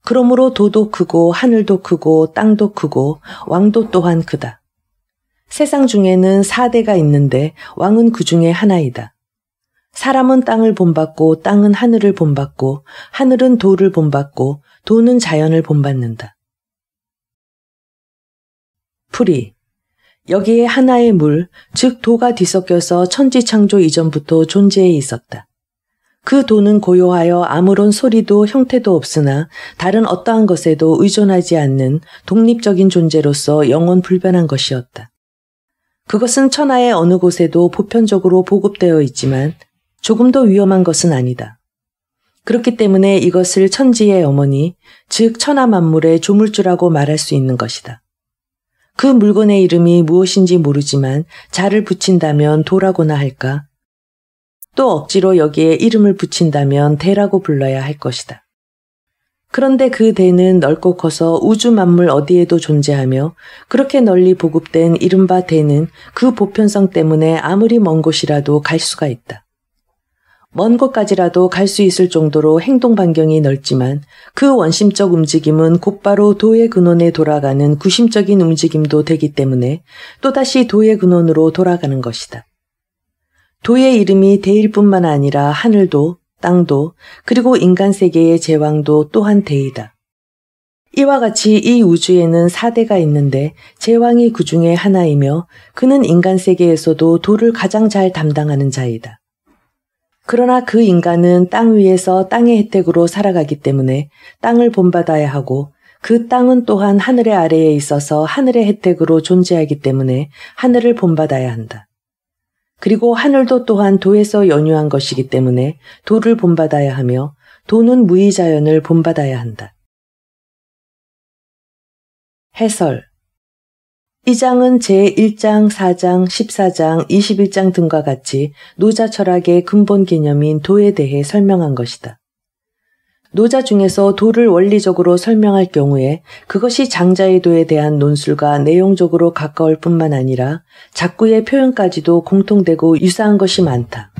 그러므로 도도 크고 하늘도 크고 땅도 크고 왕도 또한 크다. 세상 중에는 4대가 있는데 왕은 그 중에 하나이다. 사람은 땅을 본받고 땅은 하늘을 본받고 하늘은 도를 본받고 도는 자연을 본받는다. 풀이. 여기에 하나의 물, 즉 도가 뒤섞여서 천지창조 이전부터 존재해 있었다. 그 도는 고요하여 아무런 소리도 형태도 없으나 다른 어떠한 것에도 의존하지 않는 독립적인 존재로서 영원 불변한 것이었다. 그것은 천하의 어느 곳에도 보편적으로 보급되어 있지만 조금 더 위험한 것은 아니다. 그렇기 때문에 이것을 천지의 어머니, 즉 천하 만물의 조물주라고 말할 수 있는 것이다. 그 물건의 이름이 무엇인지 모르지만 자를 붙인다면 도라고나 할까? 또 억지로 여기에 이름을 붙인다면 대라고 불러야 할 것이다. 그런데 그 대는 넓고 커서 우주 만물 어디에도 존재하며 그렇게 널리 보급된 이른바 대는 그 보편성 때문에 아무리 먼 곳이라도 갈 수가 있다. 먼 곳까지라도 갈 수 있을 정도로 행동 반경이 넓지만 그 원심적 움직임은 곧바로 도의 근원에 돌아가는 구심적인 움직임도 되기 때문에 또다시 도의 근원으로 돌아가는 것이다. 도의 이름이 대일 뿐만 아니라 하늘도 땅도 그리고 인간 세계의 제왕도 또한 대이다. 이와 같이 이 우주에는 4대가 있는데 제왕이 그 중에 하나이며 그는 인간 세계에서도 도를 가장 잘 담당하는 자이다. 그러나 그 인간은 땅 위에서 땅의 혜택으로 살아가기 때문에 땅을 본받아야 하고 그 땅은 또한 하늘의 아래에 있어서 하늘의 혜택으로 존재하기 때문에 하늘을 본받아야 한다. 그리고 하늘도 또한 도에서 연유한 것이기 때문에 도를 본받아야 하며 도는 무의자연을 본받아야 한다. 해설. 이 장은 제1장, 4장, 14장, 21장 등과 같이 노자 철학의 근본 개념인 도에 대해 설명한 것이다. 노자 중에서 도를 원리적으로 설명할 경우에 그것이 장자의 도에 대한 논술과 내용적으로 가까울 뿐만 아니라 작구의 표현까지도 공통되고 유사한 것이 많다.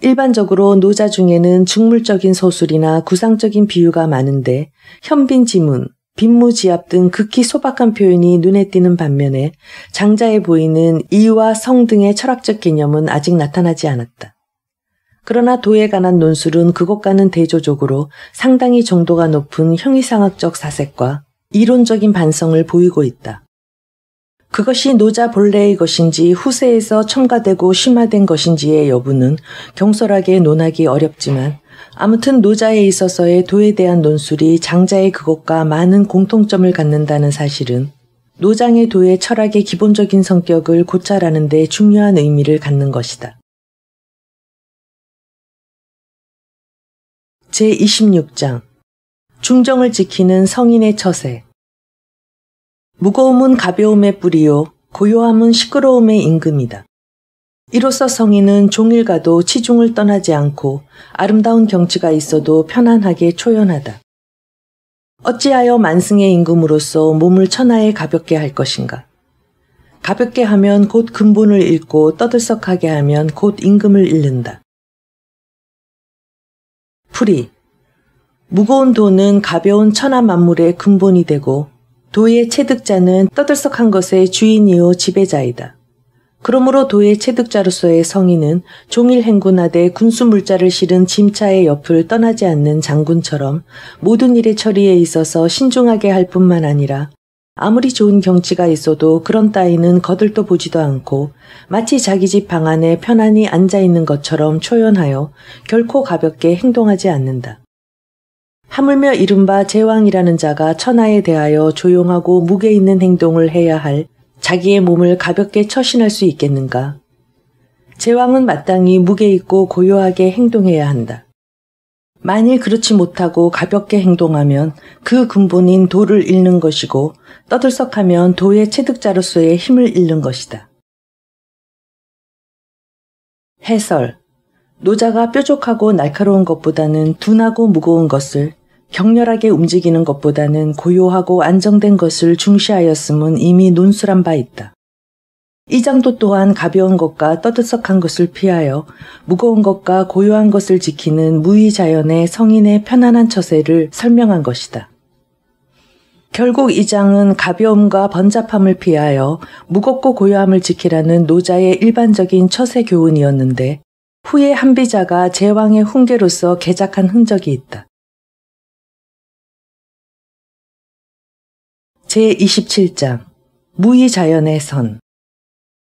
일반적으로 노자 중에는 중물적인 서술이나 구상적인 비유가 많은데 현빈지문, 빈무지압 등 극히 소박한 표현이 눈에 띄는 반면에 장자에 보이는 이와 성 등의 철학적 개념은 아직 나타나지 않았다. 그러나 도에 관한 논술은 그것과는 대조적으로 상당히 정도가 높은 형이상학적 사색과 이론적인 반성을 보이고 있다. 그것이 노자 본래의 것인지 후세에서 첨가되고 심화된 것인지의 여부는 경솔하게 논하기 어렵지만 아무튼 노자에 있어서의 도에 대한 논술이 장자의 그것과 많은 공통점을 갖는다는 사실은 노장의 도의 철학의 기본적인 성격을 고찰하는 데 중요한 의미를 갖는 것이다. 제26장 중정을 지키는 성인의 처세. 무거움은 가벼움의 뿌리요 고요함은 시끄러움의 임금이다. 이로써 성인은 종일 가도 치중을 떠나지 않고 아름다운 경치가 있어도 편안하게 초연하다. 어찌하여 만승의 임금으로서 몸을 천하에 가볍게 할 것인가? 가볍게 하면 곧 근본을 잃고 떠들썩하게 하면 곧 임금을 잃는다. 풀이. 무거운 도는 가벼운 천하 만물의 근본이 되고 도의 체득자는 떠들썩한 것의 주인이요 지배자이다. 그러므로 도의 체득자로서의 성인은 종일 행군하되 군수물자를 실은 짐차의 옆을 떠나지 않는 장군처럼 모든 일의 처리에 있어서 신중하게 할 뿐만 아니라 아무리 좋은 경치가 있어도 그런 따위는 거들떠 보지도 않고 마치 자기 집 방 안에 편안히 앉아있는 것처럼 초연하여 결코 가볍게 행동하지 않는다. 하물며 이른바 제왕이라는 자가 천하에 대하여 조용하고 무게 있는 행동을 해야 할 자기의 몸을 가볍게 처신할 수 있겠는가? 제왕은 마땅히 무게 있고 고요하게 행동해야 한다. 만일 그렇지 못하고 가볍게 행동하면 그 근본인 도를 잃는 것이고 떠들썩하면 도의 체득자로서의 힘을 잃는 것이다. 해설. 노자가 뾰족하고 날카로운 것보다는 둔하고 무거운 것을, 격렬하게 움직이는 것보다는 고요하고 안정된 것을 중시하였음은 이미 논술한 바 있다. 이 장도 또한 가벼운 것과 떠들썩한 것을 피하여 무거운 것과 고요한 것을 지키는 무의자연의 성인의 편안한 처세를 설명한 것이다. 결국 이 장은 가벼움과 번잡함을 피하여 무겁고 고요함을 지키라는 노자의 일반적인 처세 교훈이었는데 후에 한비자가 제왕의 훈계로서 개작한 흔적이 있다. 제27장 무의자연의 선.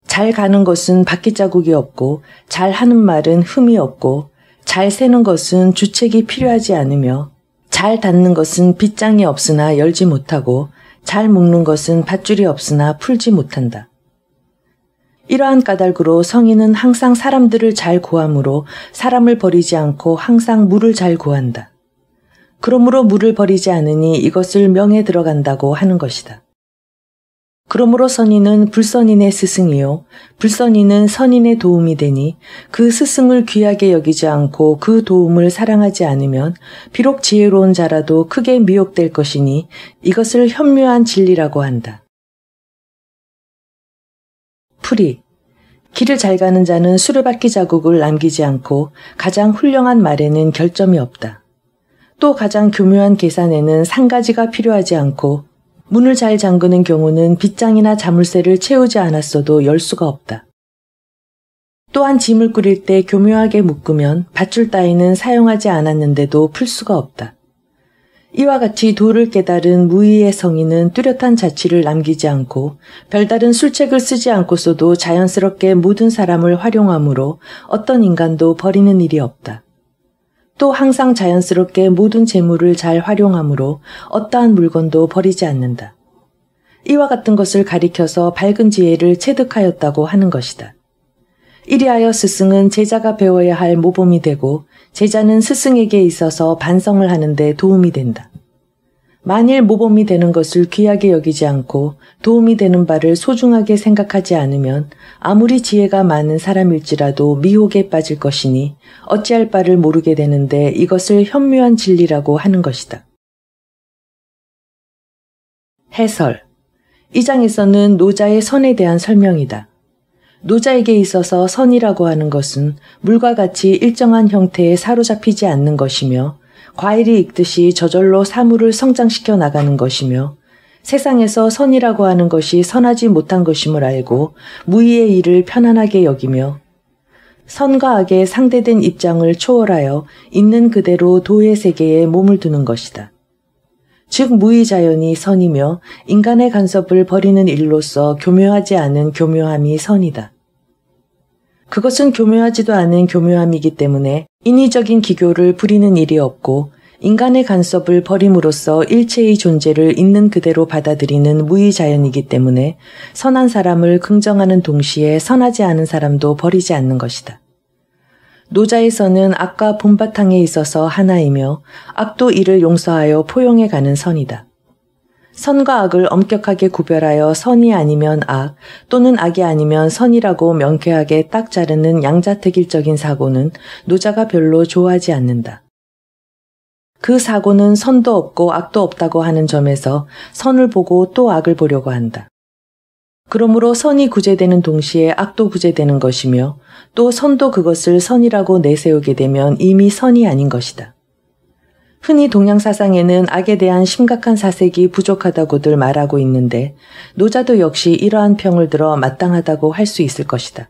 잘 가는 것은 바퀴자국이 없고 잘 하는 말은 흠이 없고 잘 세는 것은 주책이 필요하지 않으며 잘 닫는 것은 빗장이 없으나 열지 못하고 잘 묶는 것은 밧줄이 없으나 풀지 못한다. 이러한 까닭으로 성인은 항상 사람들을 잘 구함으로 사람을 버리지 않고 항상 물을 잘 구한다. 그러므로 물을 버리지 않으니 이것을 명에 들어간다고 하는 것이다. 그러므로 선인은 불선인의 스승이요 불선인은 선인의 도움이 되니 그 스승을 귀하게 여기지 않고 그 도움을 사랑하지 않으면 비록 지혜로운 자라도 크게 미혹될 것이니 이것을 현묘한 진리라고 한다. 풀이. 길을 잘 가는 자는 수레바퀴 자국을 남기지 않고 가장 훌륭한 말에는 결점이 없다. 또 가장 교묘한 계산에는 상가지가 필요하지 않고 문을 잘 잠그는 경우는 빗장이나 자물쇠를 채우지 않았어도 열 수가 없다. 또한 짐을 꾸릴 때 교묘하게 묶으면 밧줄 따위는 사용하지 않았는데도 풀 수가 없다. 이와 같이 도를 깨달은 무의의 성인은 뚜렷한 자취를 남기지 않고 별다른 술책을 쓰지 않고서도 자연스럽게 모든 사람을 활용하므로 어떤 인간도 버리는 일이 없다. 또 항상 자연스럽게 모든 재물을 잘 활용하므로 어떠한 물건도 버리지 않는다. 이와 같은 것을 가리켜서 밝은 지혜를 체득하였다고 하는 것이다. 이리하여 스승은 제자가 배워야 할 모범이 되고 제자는 스승에게 있어서 반성을 하는데 도움이 된다. 만일 모범이 되는 것을 귀하게 여기지 않고 도움이 되는 바를 소중하게 생각하지 않으면 아무리 지혜가 많은 사람일지라도 미혹에 빠질 것이니 어찌할 바를 모르게 되는데 이것을 현묘한 진리라고 하는 것이다. 해설. 이 장에서는 노자의 선에 대한 설명이다. 노자에게 있어서 선이라고 하는 것은 물과 같이 일정한 형태에 사로잡히지 않는 것이며 과일이 익듯이 저절로 사물을 성장시켜 나가는 것이며 세상에서 선이라고 하는 것이 선하지 못한 것임을 알고 무의의 일을 편안하게 여기며 선과 악의 상대된 입장을 초월하여 있는 그대로 도의 세계에 몸을 두는 것이다. 즉 무의자연이 선이며 인간의 간섭을 버리는 일로서 교묘하지 않은 교묘함이 선이다. 그것은 교묘하지도 않은 교묘함이기 때문에 인위적인 기교를 부리는 일이 없고 인간의 간섭을 버림으로써 일체의 존재를 있는 그대로 받아들이는 무의자연이기 때문에 선한 사람을 긍정하는 동시에 선하지 않은 사람도 버리지 않는 것이다. 노자의 선은 악과 본바탕에 있어서 하나이며 악도 이를 용서하여 포용해가는 선이다. 선과 악을 엄격하게 구별하여 선이 아니면 악 또는 악이 아니면 선이라고 명쾌하게 딱 자르는 양자택일적인 사고는 노자가 별로 좋아하지 않는다. 그 사고는 선도 없고 악도 없다고 하는 점에서 선을 보고 또 악을 보려고 한다. 그러므로 선이 구제되는 동시에 악도 구제되는 것이며 또 선도 그것을 선이라고 내세우게 되면 이미 선이 아닌 것이다. 흔히 동양 사상에는 악에 대한 심각한 사색이 부족하다고들 말하고 있는데 노자도 역시 이러한 평을 들어 마땅하다고 할 수 있을 것이다.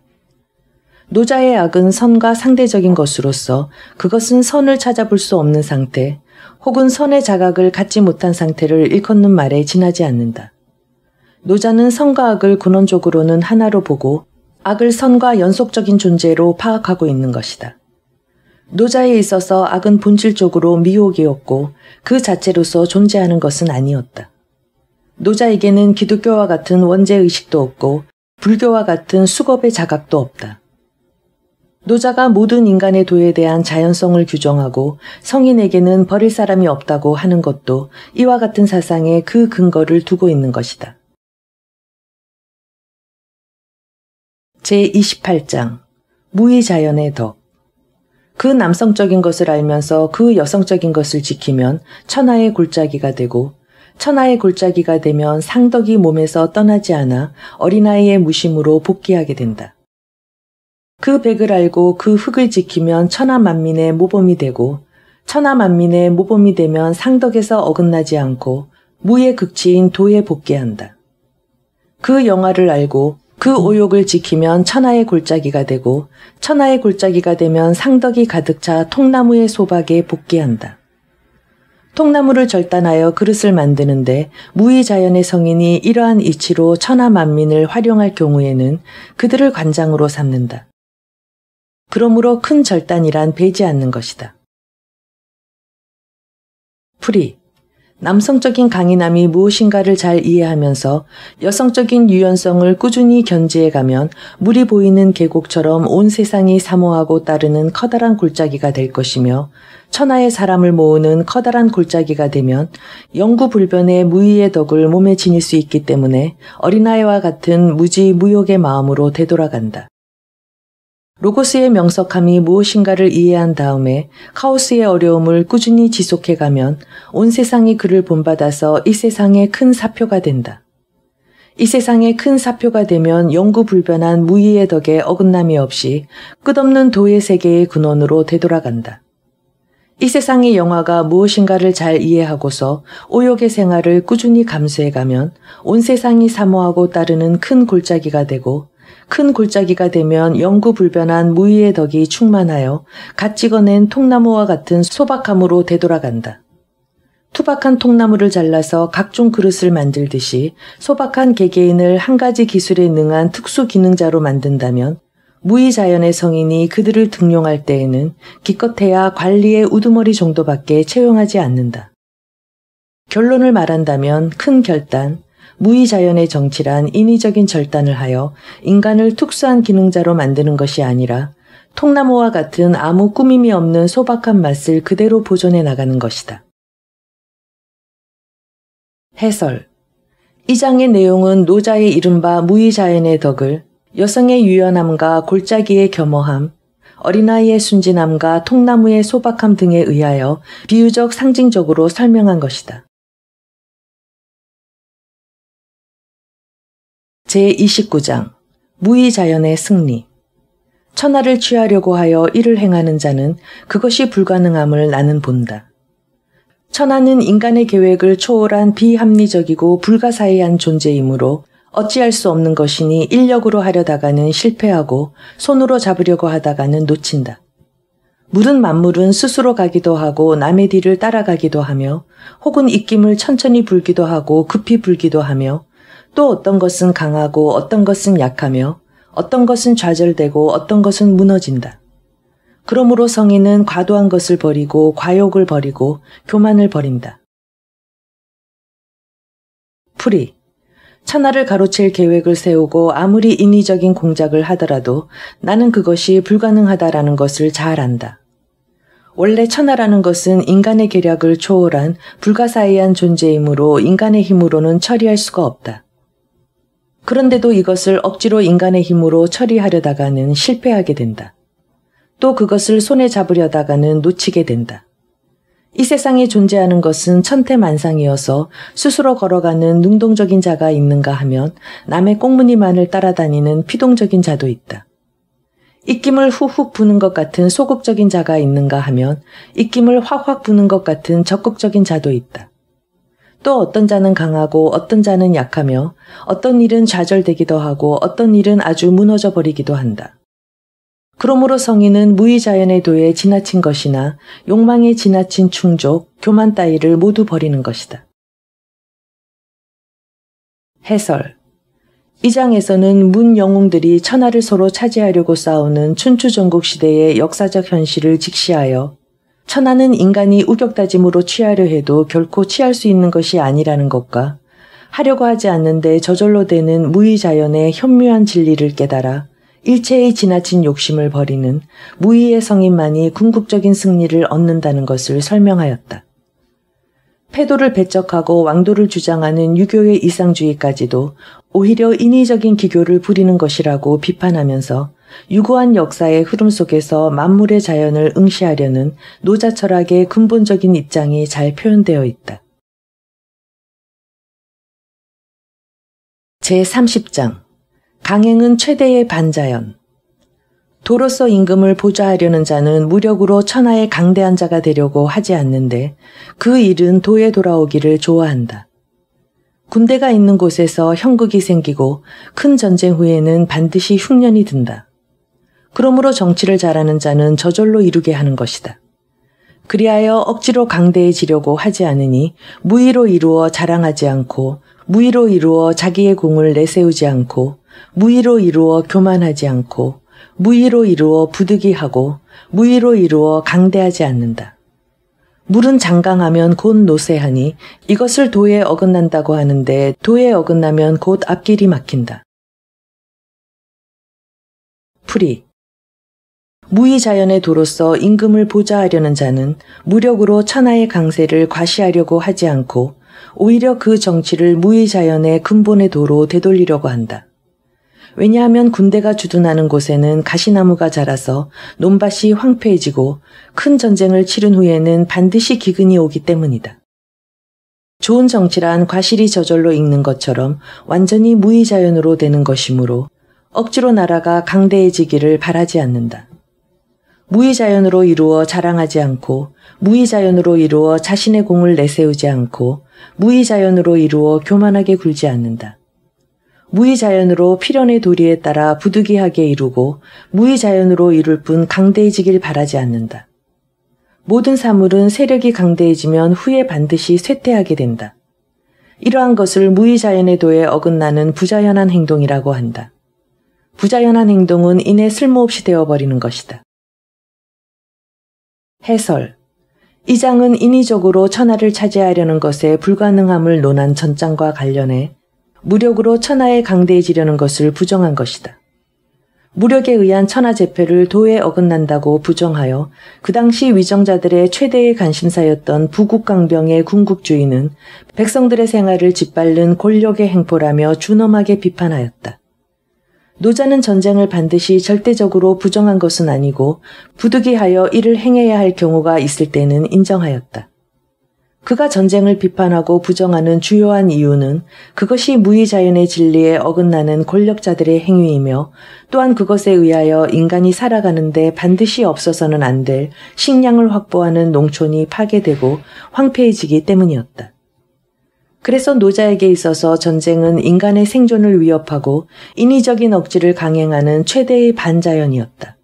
노자의 악은 선과 상대적인 것으로서 그것은 선을 찾아볼 수 없는 상태 혹은 선의 자각을 갖지 못한 상태를 일컫는 말에 지나지 않는다. 노자는 선과 악을 근원적으로는 하나로 보고 악을 선과 연속적인 존재로 파악하고 있는 것이다. 노자에 있어서 악은 본질적으로 미혹이었고 그 자체로서 존재하는 것은 아니었다. 노자에게는 기독교와 같은 원죄의식도 없고 불교와 같은 수겁의 자각도 없다. 노자가 모든 인간의 도에 대한 자연성을 규정하고 성인에게는 버릴 사람이 없다고 하는 것도 이와 같은 사상에 그 근거를 두고 있는 것이다. 제28장 무의자연의 덕. 그 남성적인 것을 알면서 그 여성적인 것을 지키면 천하의 골짜기가 되고 천하의 골짜기가 되면 상덕이 몸에서 떠나지 않아 어린아이의 무심으로 복귀하게 된다. 그 백을 알고 그 흙을 지키면 천하 만민의 모범이 되고 천하 만민의 모범이 되면 상덕에서 어긋나지 않고 무의 극치인 도에 복귀한다. 그 영화를 알고 그 오욕을 지키면 천하의 골짜기가 되고 천하의 골짜기가 되면 상덕이 가득 차 통나무의 소박에 복귀한다. 통나무를 절단하여 그릇을 만드는데 무의자연의 성인이 이러한 이치로 천하 만민을 활용할 경우에는 그들을 관장으로 삼는다. 그러므로 큰 절단이란 배지 않는 것이다. 풀이. 남성적인 강인함이 무엇인가를 잘 이해하면서 여성적인 유연성을 꾸준히 견지해가면 물이 보이는 계곡처럼 온 세상이 사모하고 따르는 커다란 골짜기가 될 것이며 천하의 사람을 모으는 커다란 골짜기가 되면 영구불변의 무의의 덕을 몸에 지닐 수 있기 때문에 어린아이와 같은 무지무욕의 마음으로 되돌아간다. 로고스의 명석함이 무엇인가를 이해한 다음에 카오스의 어려움을 꾸준히 지속해가면 온 세상이 그를 본받아서 이 세상의 큰 사표가 된다. 이 세상의 큰 사표가 되면 영구불변한 무의의 덕에 어긋남이 없이 끝없는 도의 세계의 근원으로 되돌아간다. 이 세상의 영화가 무엇인가를 잘 이해하고서 오욕의 생활을 꾸준히 감수해가면 온 세상이 사모하고 따르는 큰 골짜기가 되고 큰 골짜기가 되면 영구불변한 무의의 덕이 충만하여 갓 찍어낸 통나무와 같은 소박함으로 되돌아간다. 투박한 통나무를 잘라서 각종 그릇을 만들듯이 소박한 개개인을 한 가지 기술에 능한 특수 기능자로 만든다면 무의자연의 성인이 그들을 등용할 때에는 기껏해야 관리의 우두머리 정도밖에 채용하지 않는다. 결론을 말한다면 큰 결단, 무의자연의 정치란 인위적인 절단을 하여 인간을 특수한 기능자로 만드는 것이 아니라 통나무와 같은 아무 꾸밈이 없는 소박한 맛을 그대로 보존해 나가는 것이다. 해설. 이 장의 내용은 노자의 이른바 무의자연의 덕을 여성의 유연함과 골짜기의 겸허함, 어린아이의 순진함과 통나무의 소박함 등에 의하여 비유적 상징적으로 설명한 것이다. 제29장 무의자연의 승리. 천하를 취하려고 하여 이를 행하는 자는 그것이 불가능함을 나는 본다. 천하는 인간의 계획을 초월한 비합리적이고 불가사의한 존재이므로 어찌할 수 없는 것이니 인력으로 하려다가는 실패하고 손으로 잡으려고 하다가는 놓친다. 물은 만물은 스스로 가기도 하고 남의 뒤를 따라가기도 하며 혹은 입김을 천천히 불기도 하고 급히 불기도 하며 또 어떤 것은 강하고 어떤 것은 약하며 어떤 것은 좌절되고 어떤 것은 무너진다. 그러므로 성인은 과도한 것을 버리고 과욕을 버리고 교만을 버린다. 풀이. 천하를 가로챌 계획을 세우고 아무리 인위적인 공작을 하더라도 나는 그것이 불가능하다라는 것을 잘 안다. 원래 천하라는 것은 인간의 계략을 초월한 불가사의한 존재이므로 인간의 힘으로는 처리할 수가 없다. 그런데도 이것을 억지로 인간의 힘으로 처리하려다가는 실패하게 된다. 또 그것을 손에 잡으려다가는 놓치게 된다. 이 세상에 존재하는 것은 천태만상이어서 스스로 걸어가는 능동적인 자가 있는가 하면 남의 꽁무니만을 따라다니는 피동적인 자도 있다. 입김을 훅훅 부는 것 같은 소극적인 자가 있는가 하면 입김을 확확 부는 것 같은 적극적인 자도 있다. 또 어떤 자는 강하고 어떤 자는 약하며 어떤 일은 좌절되기도 하고 어떤 일은 아주 무너져 버리기도 한다. 그러므로 성인은 무의자연의 도에 지나친 것이나 욕망에 지나친 충족, 교만 따위를 모두 버리는 것이다. 해설. 이 장에서는 문 영웅들이 천하를 서로 차지하려고 싸우는 춘추전국 시대의 역사적 현실을 직시하여 천하는 인간이 우격다짐으로 취하려 해도 결코 취할 수 있는 것이 아니라는 것과 하려고 하지 않는데 저절로 되는 무의자연의 현묘한 진리를 깨달아 일체의 지나친 욕심을 버리는 무의의 성인만이 궁극적인 승리를 얻는다는 것을 설명하였다. 패도를 배척하고 왕도를 주장하는 유교의 이상주의까지도 오히려 인위적인 기교를 부리는 것이라고 비판하면서 유구한 역사의 흐름 속에서 만물의 자연을 응시하려는 노자 철학의 근본적인 입장이 잘 표현되어 있다. 제30장 강행은 최대의 반자연. 도로서 임금을 보좌하려는 자는 무력으로 천하의 강대한 자가 되려고 하지 않는데 그 일은 도에 돌아오기를 좋아한다. 군대가 있는 곳에서 형극이 생기고 큰 전쟁 후에는 반드시 흉년이 든다. 그러므로 정치를 잘하는 자는 저절로 이루게 하는 것이다. 그리하여 억지로 강대해지려고 하지 않으니 무의로 이루어 자랑하지 않고 무의로 이루어 자기의 공을 내세우지 않고 무의로 이루어 교만하지 않고 무의로 이루어 부득이하고 무의로 이루어 강대하지 않는다. 물은 장강하면 곧 노쇠하니 이것을 도에 어긋난다고 하는데 도에 어긋나면 곧 앞길이 막힌다. 풀이. 무의자연의 도로서 임금을 보좌하려는 자는 무력으로 천하의 강세를 과시하려고 하지 않고 오히려 그 정치를 무의자연의 근본의 도로 되돌리려고 한다. 왜냐하면 군대가 주둔하는 곳에는 가시나무가 자라서 논밭이 황폐해지고 큰 전쟁을 치른 후에는 반드시 기근이 오기 때문이다. 좋은 정치란 과실이 저절로 익는 것처럼 완전히 무의자연으로 되는 것이므로 억지로 나라가 강대해지기를 바라지 않는다. 무의자연으로 이루어 자랑하지 않고 무의자연으로 이루어 자신의 공을 내세우지 않고 무의자연으로 이루어 교만하게 굴지 않는다. 무의자연으로 필연의 도리에 따라 부득이하게 이루고 무의자연으로 이룰 뿐 강대해지길 바라지 않는다. 모든 사물은 세력이 강대해지면 후에 반드시 쇠퇴하게 된다. 이러한 것을 무의자연의 도에 어긋나는 부자연한 행동이라고 한다. 부자연한 행동은 이내 쓸모없이 되어버리는 것이다. 해설. 이 장은 인위적으로 천하를 차지하려는 것에 불가능함을 논한 전장과 관련해 무력으로 천하에 강대해지려는 것을 부정한 것이다. 무력에 의한 천하 제패를 도에 어긋난다고 부정하여 그 당시 위정자들의 최대의 관심사였던 부국강병의 군국주의는 백성들의 생활을 짓밟는 권력의 행포라며 준엄하게 비판하였다. 노자는 전쟁을 반드시 절대적으로 부정한 것은 아니고 부득이하여 이를 행해야 할 경우가 있을 때는 인정하였다. 그가 전쟁을 비판하고 부정하는 주요한 이유는 그것이 무의자연의 진리에 어긋나는 권력자들의 행위이며 또한 그것에 의하여 인간이 살아가는데 반드시 없어서는 안 될 식량을 확보하는 농촌이 파괴되고 황폐해지기 때문이었다. 그래서 노자에게 있어서 전쟁은 인간의 생존을 위협하고 인위적인 억지를 강행하는 최대의 반자연이었다.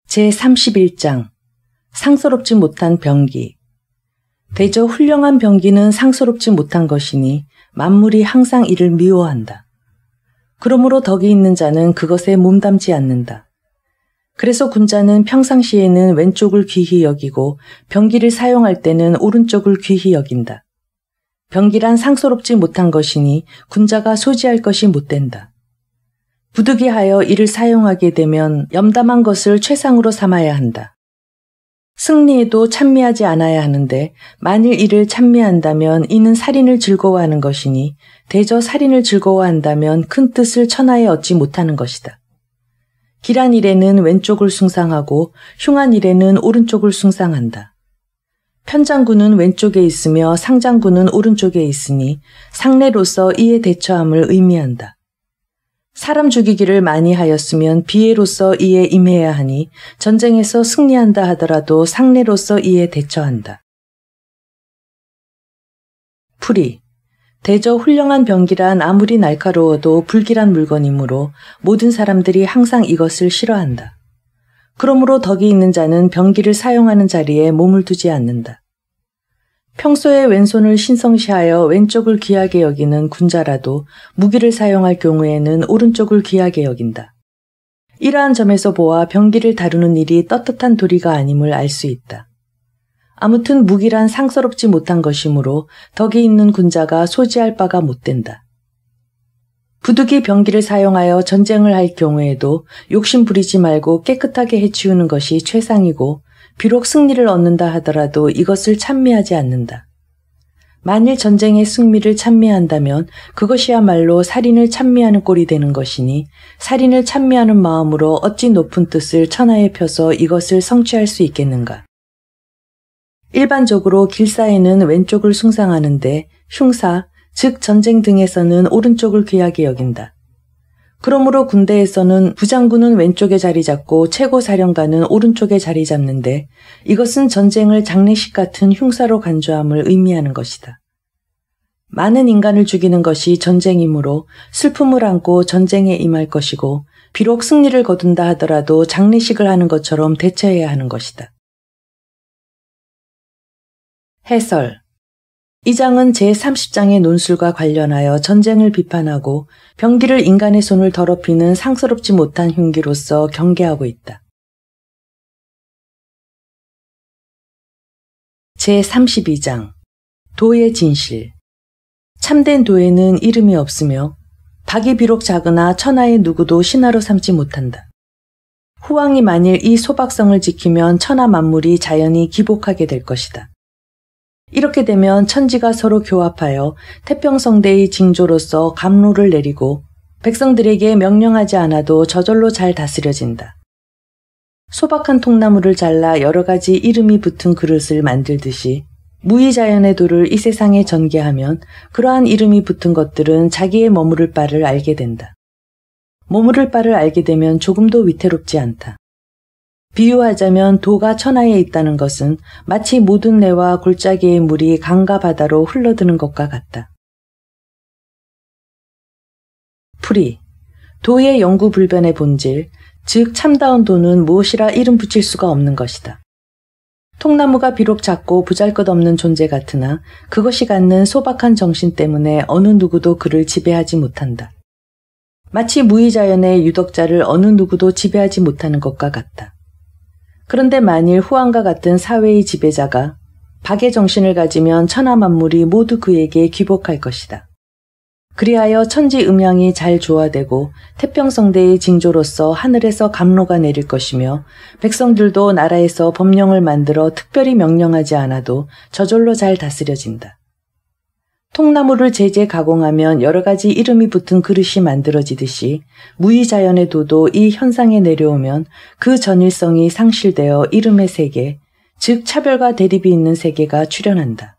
제31장 상서롭지 못한 병기. 대저 훌륭한 병기는 상서롭지 못한 것이니 만물이 항상 이를 미워한다. 그러므로 덕이 있는 자는 그것에 몸담지 않는다. 그래서 군자는 평상시에는 왼쪽을 귀히 여기고 병기를 사용할 때는 오른쪽을 귀히 여긴다. 병기란 상서롭지 못한 것이니 군자가 소지할 것이 못된다. 부득이하여 이를 사용하게 되면 염담한 것을 최상으로 삼아야 한다. 승리에도 찬미하지 않아야 하는데 만일 이를 찬미한다면 이는 살인을 즐거워하는 것이니 대저 살인을 즐거워한다면 큰 뜻을 천하에 얻지 못하는 것이다. 길한 일에는 왼쪽을 숭상하고 흉한 일에는 오른쪽을 숭상한다. 편장군은 왼쪽에 있으며 상장군은 오른쪽에 있으니 상례로서 이에 대처함을 의미한다. 사람 죽이기를 많이 하였으면 비애로서 이에 임해야 하니 전쟁에서 승리한다 하더라도 상례로서 이에 대처한다. 풀이. 대저 훌륭한 병기란 아무리 날카로워도 불길한 물건이므로 모든 사람들이 항상 이것을 싫어한다. 그러므로 덕이 있는 자는 병기를 사용하는 자리에 몸을 두지 않는다. 평소에 왼손을 신성시하여 왼쪽을 귀하게 여기는 군자라도 무기를 사용할 경우에는 오른쪽을 귀하게 여긴다. 이러한 점에서 보아 병기를 다루는 일이 떳떳한 도리가 아님을 알 수 있다. 아무튼 무기란 상서롭지 못한 것이므로 덕이 있는 군자가 소지할 바가 못된다. 부득이 병기를 사용하여 전쟁을 할 경우에도 욕심 부리지 말고 깨끗하게 해치우는 것이 최상이고 비록 승리를 얻는다 하더라도 이것을 찬미하지 않는다. 만일 전쟁의 승리를 찬미한다면 그것이야말로 살인을 찬미하는 꼴이 되는 것이니 살인을 찬미하는 마음으로 어찌 높은 뜻을 천하에 펴서 이것을 성취할 수 있겠는가. 일반적으로 길사에는 왼쪽을 숭상하는데 흉사, 즉 전쟁 등에서는 오른쪽을 귀하게 여긴다. 그러므로 군대에서는 부장군은 왼쪽에 자리 잡고 최고사령관은 오른쪽에 자리 잡는데 이것은 전쟁을 장례식 같은 흉사로 간주함을 의미하는 것이다. 많은 인간을 죽이는 것이 전쟁이므로 슬픔을 안고 전쟁에 임할 것이고 비록 승리를 거둔다 하더라도 장례식을 하는 것처럼 대처해야 하는 것이다. 해설. 이 장은 제30장의 논술과 관련하여 전쟁을 비판하고 병기를 인간의 손을 더럽히는 상스럽지 못한 흉기로서 경계하고 있다. 제32장 도의 진실. 참된 도에는 이름이 없으며 닭이 비록 작으나 천하의 누구도 신하로 삼지 못한다. 후왕이 만일 이 소박성을 지키면 천하 만물이 자연히 기복하게 될 것이다. 이렇게 되면 천지가 서로 교합하여 태평성대의 징조로서 감로를 내리고 백성들에게 명령하지 않아도 저절로 잘 다스려진다. 소박한 통나무를 잘라 여러 가지 이름이 붙은 그릇을 만들듯이 무의자연의 도를 이 세상에 전개하면 그러한 이름이 붙은 것들은 자기의 머무를 바를 알게 된다. 머무를 바를 알게 되면 조금도 위태롭지 않다. 비유하자면 도가 천하에 있다는 것은 마치 모든 내와 골짜기의 물이 강과 바다로 흘러드는 것과 같다. 풀이. 도의 영구불변의 본질, 즉 참다운 도는 무엇이라 이름 붙일 수가 없는 것이다. 통나무가 비록 작고 보잘것없는 존재 같으나 그것이 갖는 소박한 정신 때문에 어느 누구도 그를 지배하지 못한다. 마치 무의자연의 유덕자를 어느 누구도 지배하지 못하는 것과 같다. 그런데 만일 후왕과 같은 사회의 지배자가 박의 정신을 가지면 천하 만물이 모두 그에게 귀복할 것이다. 그리하여 천지 음양이 잘 조화되고 태평성대의 징조로서 하늘에서 감로가 내릴 것이며 백성들도 나라에서 법령을 만들어 특별히 명령하지 않아도 저절로 잘 다스려진다. 통나무를 제재 가공하면 여러 가지 이름이 붙은 그릇이 만들어지듯이 무의자연의 도도 이 현상에 내려오면 그 전일성이 상실되어 이름의 세계, 즉 차별과 대립이 있는 세계가 출현한다.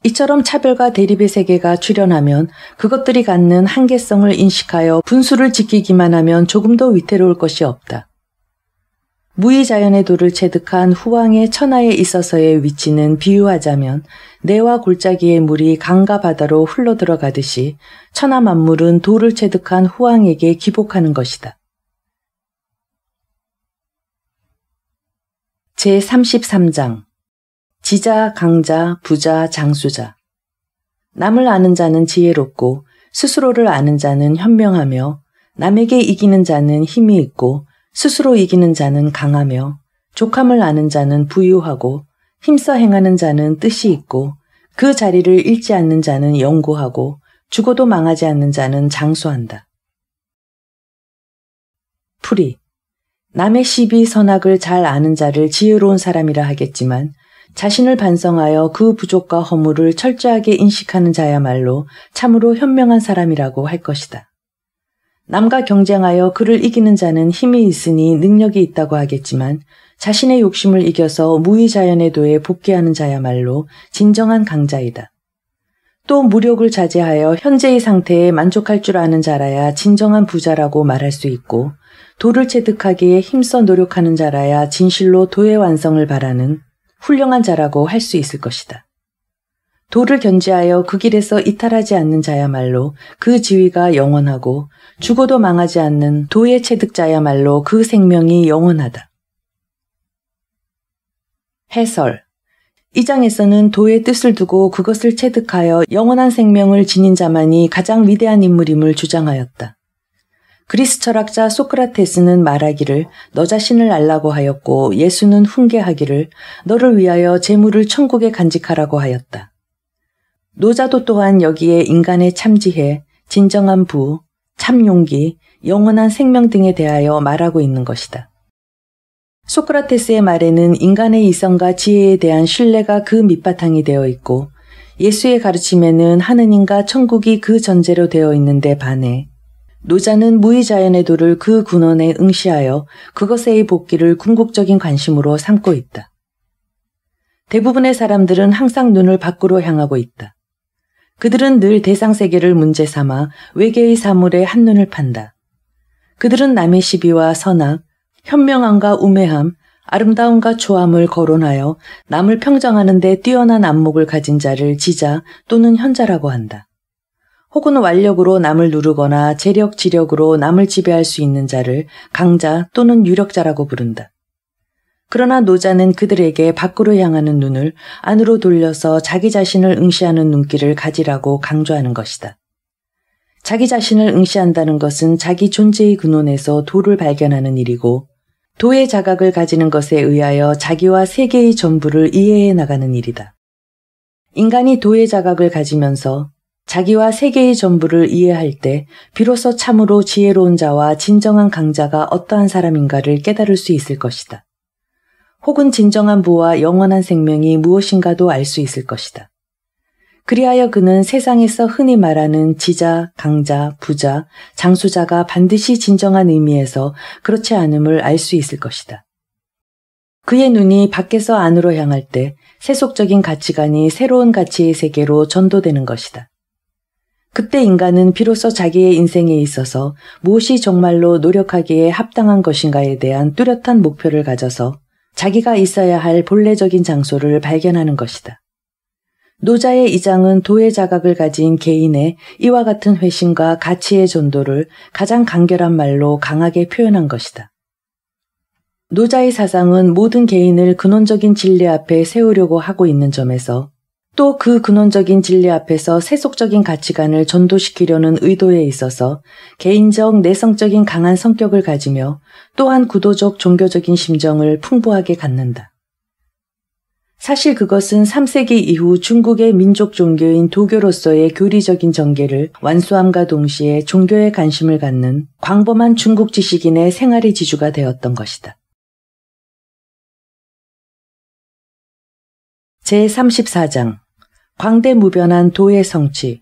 이처럼 차별과 대립의 세계가 출현하면 그것들이 갖는 한계성을 인식하여 분수를 지키기만 하면 조금 더 위태로울 것이 없다. 무의자연의 도를 체득한 후왕의 천하에 있어서의 위치는 비유하자면 내와 골짜기의 물이 강과 바다로 흘러들어가듯이 천하 만물은 도를 체득한 후왕에게 기복하는 것이다. 제33장 지자, 강자, 부자, 장수자. 남을 아는 자는 지혜롭고 스스로를 아는 자는 현명하며 남에게 이기는 자는 힘이 있고 스스로 이기는 자는 강하며 족함을 아는 자는 부유하고 힘써 행하는 자는 뜻이 있고 그 자리를 잃지 않는 자는 영구하고 죽어도 망하지 않는 자는 장수한다. 풀이. 남의 시비 선악을 잘 아는 자를 지혜로운 사람이라 하겠지만 자신을 반성하여 그 부족과 허물을 철저하게 인식하는 자야말로 참으로 현명한 사람이라고 할 것이다. 남과 경쟁하여 그를 이기는 자는 힘이 있으니 능력이 있다고 하겠지만 자신의 욕심을 이겨서 무의자연의 도에 복귀하는 자야말로 진정한 강자이다. 또 무력을 자제하여 현재의 상태에 만족할 줄 아는 자라야 진정한 부자라고 말할 수 있고 도를 체득하기에 힘써 노력하는 자라야 진실로 도의 완성을 바라는 훌륭한 자라고 할 수 있을 것이다. 도를 견지하여 그 길에서 이탈하지 않는 자야말로 그 지위가 영원하고 죽어도 망하지 않는 도의 체득자야말로 그 생명이 영원하다. 해설. 이 장에서는 도의 뜻을 두고 그것을 체득하여 영원한 생명을 지닌 자만이 가장 위대한 인물임을 주장하였다. 그리스 철학자 소크라테스는 말하기를 너 자신을 알라고 하였고 예수는 훈계하기를 너를 위하여 재물을 천국에 간직하라고 하였다. 노자도 또한 여기에 인간의 참지혜, 진정한 부, 참용기, 영원한 생명 등에 대하여 말하고 있는 것이다. 소크라테스의 말에는 인간의 이성과 지혜에 대한 신뢰가 그 밑바탕이 되어 있고 예수의 가르침에는 하느님과 천국이 그 전제로 되어 있는데 반해 노자는 무의자연의 도를 그 군원에 응시하여 그것의 복귀를 궁극적인 관심으로 삼고 있다. 대부분의 사람들은 항상 눈을 밖으로 향하고 있다. 그들은 늘 대상세계를 문제 삼아 외계의 사물에 한눈을 판다. 그들은 남의 시비와 선악, 현명함과 우매함, 아름다움과 초함을 거론하여 남을 평정하는 데 뛰어난 안목을 가진 자를 지자 또는 현자라고 한다. 혹은 완력으로 남을 누르거나 재력, 지력으로 남을 지배할 수 있는 자를 강자 또는 유력자라고 부른다. 그러나 노자는 그들에게 밖으로 향하는 눈을 안으로 돌려서 자기 자신을 응시하는 눈길을 가지라고 강조하는 것이다. 자기 자신을 응시한다는 것은 자기 존재의 근원에서 도를 발견하는 일이고 도의 자각을 가지는 것에 의하여 자기와 세계의 전부를 이해해 나가는 일이다. 인간이 도의 자각을 가지면서 자기와 세계의 전부를 이해할 때 비로소 참으로 지혜로운 자와 진정한 강자가 어떠한 사람인가를 깨달을 수 있을 것이다. 혹은 진정한 부와 영원한 생명이 무엇인가도 알 수 있을 것이다. 그리하여 그는 세상에서 흔히 말하는 지자, 강자, 부자, 장수자가 반드시 진정한 의미에서 그렇지 않음을 알 수 있을 것이다. 그의 눈이 밖에서 안으로 향할 때 세속적인 가치관이 새로운 가치의 세계로 전도되는 것이다. 그때 인간은 비로소 자기의 인생에 있어서 무엇이 정말로 노력하기에 합당한 것인가에 대한 뚜렷한 목표를 가져서 자기가 있어야 할 본래적인 장소를 발견하는 것이다. 노자의 이 장은 도의 자각을 가진 개인의 이와 같은 회심과 가치의 전도를 가장 간결한 말로 강하게 표현한 것이다. 노자의 사상은 모든 개인을 근원적인 진리 앞에 세우려고 하고 있는 점에서 또 그 근원적인 진리 앞에서 세속적인 가치관을 전도시키려는 의도에 있어서 개인적 내성적인 강한 성격을 가지며 또한 구도적 종교적인 심정을 풍부하게 갖는다. 사실 그것은 3세기 이후 중국의 민족 종교인 도교로서의 교리적인 전개를 완수함과 동시에 종교에 관심을 갖는 광범한 중국 지식인의 생활의 지주가 되었던 것이다. 제34장 광대무변한 도의 성취.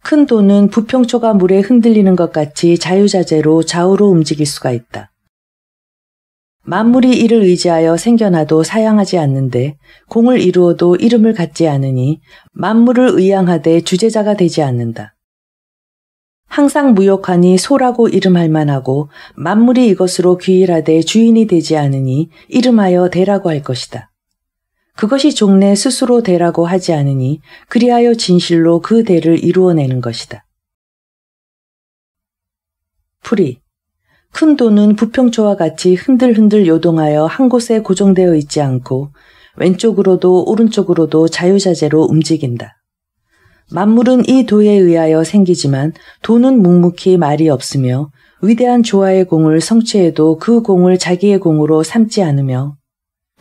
큰 도는 부평초가 물에 흔들리는 것 같이 자유자재로 좌우로 움직일 수가 있다. 만물이 이를 의지하여 생겨나도 사양하지 않는데 공을 이루어도 이름을 갖지 않으니 만물을 의양하되 주제자가 되지 않는다. 항상 무욕하니 소라고 이름할 만하고 만물이 이것으로 귀일하되 주인이 되지 않으니 이름하여 대라고 할 것이다. 그것이 종래 스스로 대라고 하지 않으니 그리하여 진실로 그 대를 이루어내는 것이다. 풀이. 큰 도는 부평초와 같이 흔들흔들 요동하여 한 곳에 고정되어 있지 않고 왼쪽으로도 오른쪽으로도 자유자재로 움직인다. 만물은 이 도에 의하여 생기지만 도는 묵묵히 말이 없으며 위대한 조화의 공을 성취해도 그 공을 자기의 공으로 삼지 않으며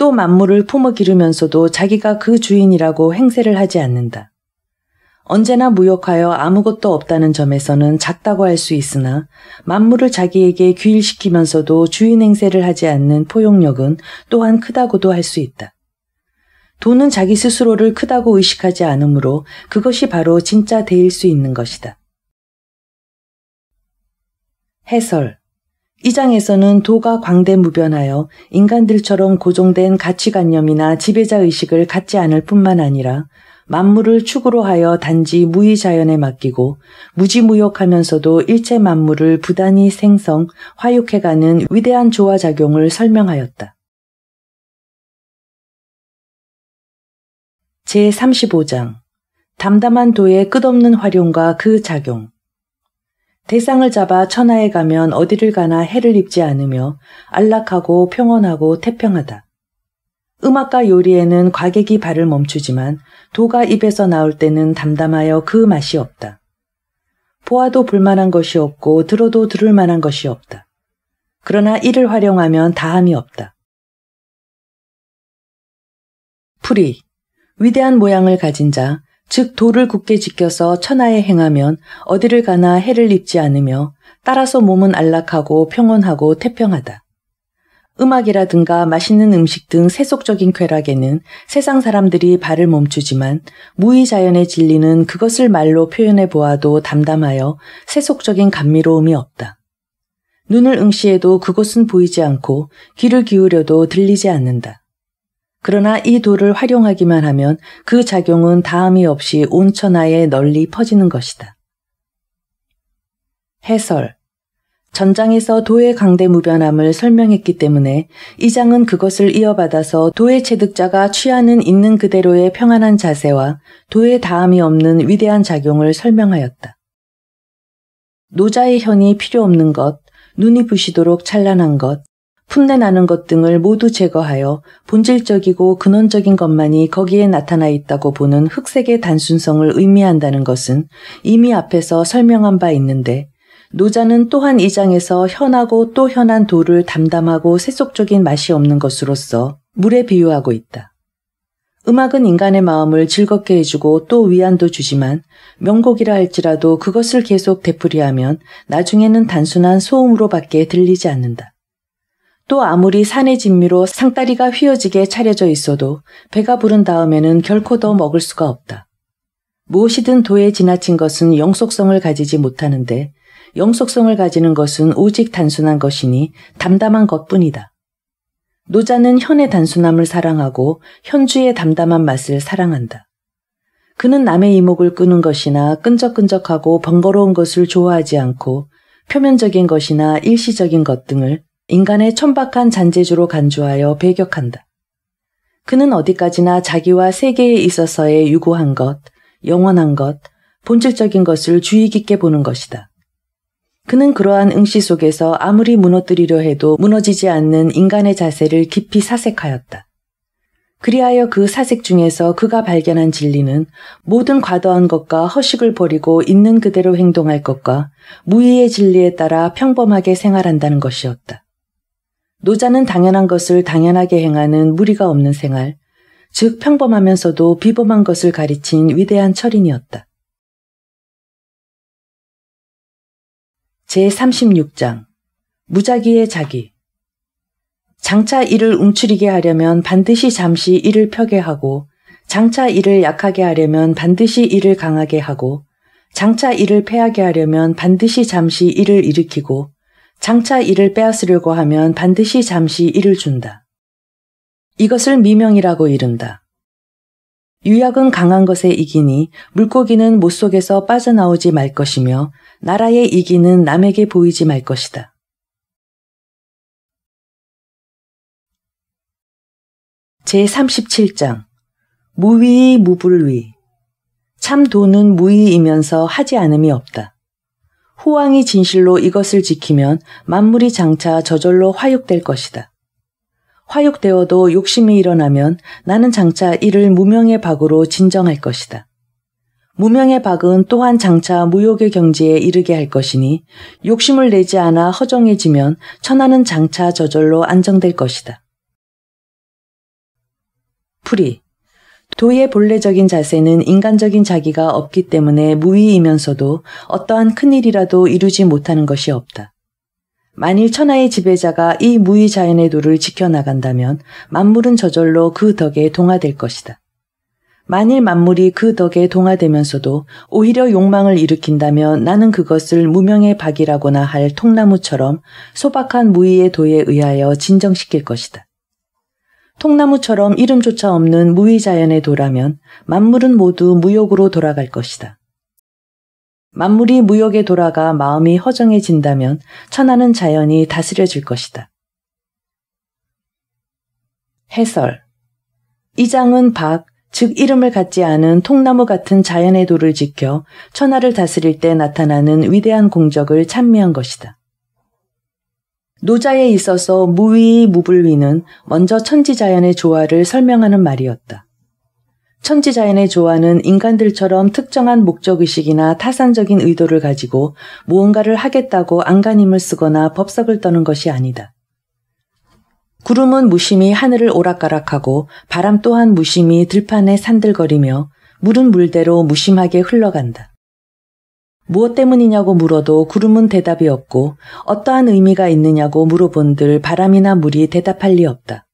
또 만물을 품어 기르면서도 자기가 그 주인이라고 행세를 하지 않는다. 언제나 무욕하여 아무것도 없다는 점에서는 작다고 할 수 있으나 만물을 자기에게 귀일시키면서도 주인 행세를 하지 않는 포용력은 또한 크다고도 할 수 있다. 도는 자기 스스로를 크다고 의식하지 않으므로 그것이 바로 진짜 대일 수 있는 것이다. 해설. 이 장에서는 도가 광대무변하여 인간들처럼 고정된 가치관념이나 지배자의식을 갖지 않을 뿐만 아니라 만물을 축으로 하여 단지 무의자연에 맡기고 무지무욕하면서도 일체 만물을 부단히 생성, 화육해가는 위대한 조화작용을 설명하였다. 제35장. 담담한 도의 끝없는 활용과 그 작용. 대상을 잡아 천하에 가면 어디를 가나 해를 입지 않으며 안락하고 평온하고 태평하다. 음악과 요리에는 과객이 발을 멈추지만 도가 입에서 나올 때는 담담하여 그 맛이 없다. 보아도 볼만한 것이 없고 들어도 들을 만한 것이 없다. 그러나 이를 활용하면 다함이 없다. 풀이. 위대한 모양을 가진 자, 즉 도를 굳게 지켜서 천하에 행하면 어디를 가나 해를 입지 않으며 따라서 몸은 안락하고 평온하고 태평하다. 음악이라든가 맛있는 음식 등 세속적인 쾌락에는 세상 사람들이 발을 멈추지만 무의자연의 진리는 그것을 말로 표현해 보아도 담담하여 세속적인 감미로움이 없다. 눈을 응시해도 그곳은 보이지 않고 귀를 기울여도 들리지 않는다. 그러나 이 도를 활용하기만 하면 그 작용은 다함이 없이 온 천하에 널리 퍼지는 것이다. 해설. 전장에서 도의 강대무변함을 설명했기 때문에 이 장은 그것을 이어받아서 도의 체득자가 취하는 있는 그대로의 평안한 자세와 도의 다함이 없는 위대한 작용을 설명하였다. 노자의 현이 필요 없는 것, 눈이 부시도록 찬란한 것, 풋내나는 것 등을 모두 제거하여 본질적이고 근원적인 것만이 거기에 나타나 있다고 보는 흑색의 단순성을 의미한다는 것은 이미 앞에서 설명한 바 있는데 노자는 또한 이 장에서 현하고 또 현한 도를 담담하고 세속적인 맛이 없는 것으로서 물에 비유하고 있다. 음악은 인간의 마음을 즐겁게 해주고 또 위안도 주지만 명곡이라 할지라도 그것을 계속 되풀이하면 나중에는 단순한 소음으로밖에 들리지 않는다. 또 아무리 산의 진미로 상다리가 휘어지게 차려져 있어도 배가 부른 다음에는 결코 더 먹을 수가 없다. 무엇이든 도에 지나친 것은 영속성을 가지지 못하는데 영속성을 가지는 것은 오직 단순한 것이니 담담한 것뿐이다. 노자는 현의 단순함을 사랑하고 현주의 담담한 맛을 사랑한다. 그는 남의 이목을 끄는 것이나 끈적끈적하고 번거로운 것을 좋아하지 않고 표면적인 것이나 일시적인 것 등을 인간의 천박한 잔재주로 간주하여 배격한다. 그는 어디까지나 자기와 세계에 있어서의 유구한 것, 영원한 것, 본질적인 것을 주의 깊게 보는 것이다. 그는 그러한 응시 속에서 아무리 무너뜨리려 해도 무너지지 않는 인간의 자세를 깊이 사색하였다. 그리하여 그 사색 중에서 그가 발견한 진리는 모든 과도한 것과 허식을 버리고 있는 그대로 행동할 것과 무의의 진리에 따라 평범하게 생활한다는 것이었다. 노자는 당연한 것을 당연하게 행하는 무리가 없는 생활, 즉 평범하면서도 비범한 것을 가리친 위대한 철인이었다. 제36장. 무작위의 자기. 장차 이를 움츠리게 하려면 반드시 잠시 이를 펴게 하고 장차 이를 약하게 하려면 반드시 이를 강하게 하고 장차 이를 패하게 하려면 반드시 잠시 이를 일으키고 장차 이를 빼앗으려고 하면 반드시 잠시 이를 준다. 이것을 미명이라고 이른다. 유약은 강한 것에 이기니 물고기는 못 속에서 빠져나오지 말 것이며 나라의 이기는 남에게 보이지 말 것이다. 제37장 무위의 무불위. 참 도는 무위이면서 하지 않음이 없다. 후왕이 진실로 이것을 지키면 만물이 장차 저절로 화육될 것이다. 화육되어도 욕심이 일어나면 나는 장차 이를 무명의 박으로 진정할 것이다. 무명의 박은 또한 장차 무욕의 경지에 이르게 할 것이니 욕심을 내지 않아 허정해지면 천하는 장차 저절로 안정될 것이다. 풀이. 도의 본래적인 자세는 인간적인 자기가 없기 때문에 무위이면서도 어떠한 큰일이라도 이루지 못하는 것이 없다. 만일 천하의 지배자가 이 무위 자연의 도를 지켜나간다면 만물은 저절로 그 덕에 동화될 것이다. 만일 만물이 그 덕에 동화되면서도 오히려 욕망을 일으킨다면 나는 그것을 무명의 박이라고나 할 통나무처럼 소박한 무위의 도에 의하여 진정시킬 것이다. 통나무처럼 이름조차 없는 무위자연의 도라면 만물은 모두 무욕으로 돌아갈 것이다. 만물이 무욕에 돌아가 마음이 허정해진다면 천하는 자연이 다스려질 것이다. 해설. 이 장은 박, 즉 이름을 갖지 않은 통나무 같은 자연의 도를 지켜 천하를 다스릴 때 나타나는 위대한 공적을 찬미한 것이다. 노자에 있어서 무위 무불위는 먼저 천지자연의 조화를 설명하는 말이었다. 천지자연의 조화는 인간들처럼 특정한 목적의식이나 타산적인 의도를 가지고 무언가를 하겠다고 안간힘을 쓰거나 법석을 떠는 것이 아니다. 구름은 무심히 하늘을 오락가락하고 바람 또한 무심히 들판에 산들거리며 물은 물대로 무심하게 흘러간다. 무엇 때문이냐고 물어도 구름은 대답이 없고 어떠한 의미가 있느냐고 물어본들 바람이나 물이 대답할 리 없다.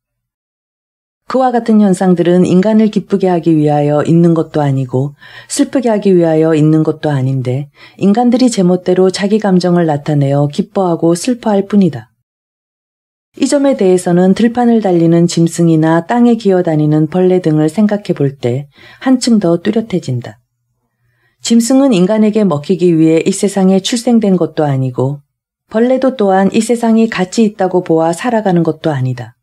그와 같은 현상들은 인간을 기쁘게 하기 위하여 있는 것도 아니고 슬프게 하기 위하여 있는 것도 아닌데 인간들이 제멋대로 자기 감정을 나타내어 기뻐하고 슬퍼할 뿐이다. 이 점에 대해서는 들판을 달리는 짐승이나 땅에 기어다니는 벌레 등을 생각해 볼 때 한층 더 뚜렷해진다. 짐승은 인간에게 먹히기 위해 이 세상에 출생된 것도 아니고 벌레도 또한 이 세상이 가치 있다고 보아 살아가는 것도 아니다.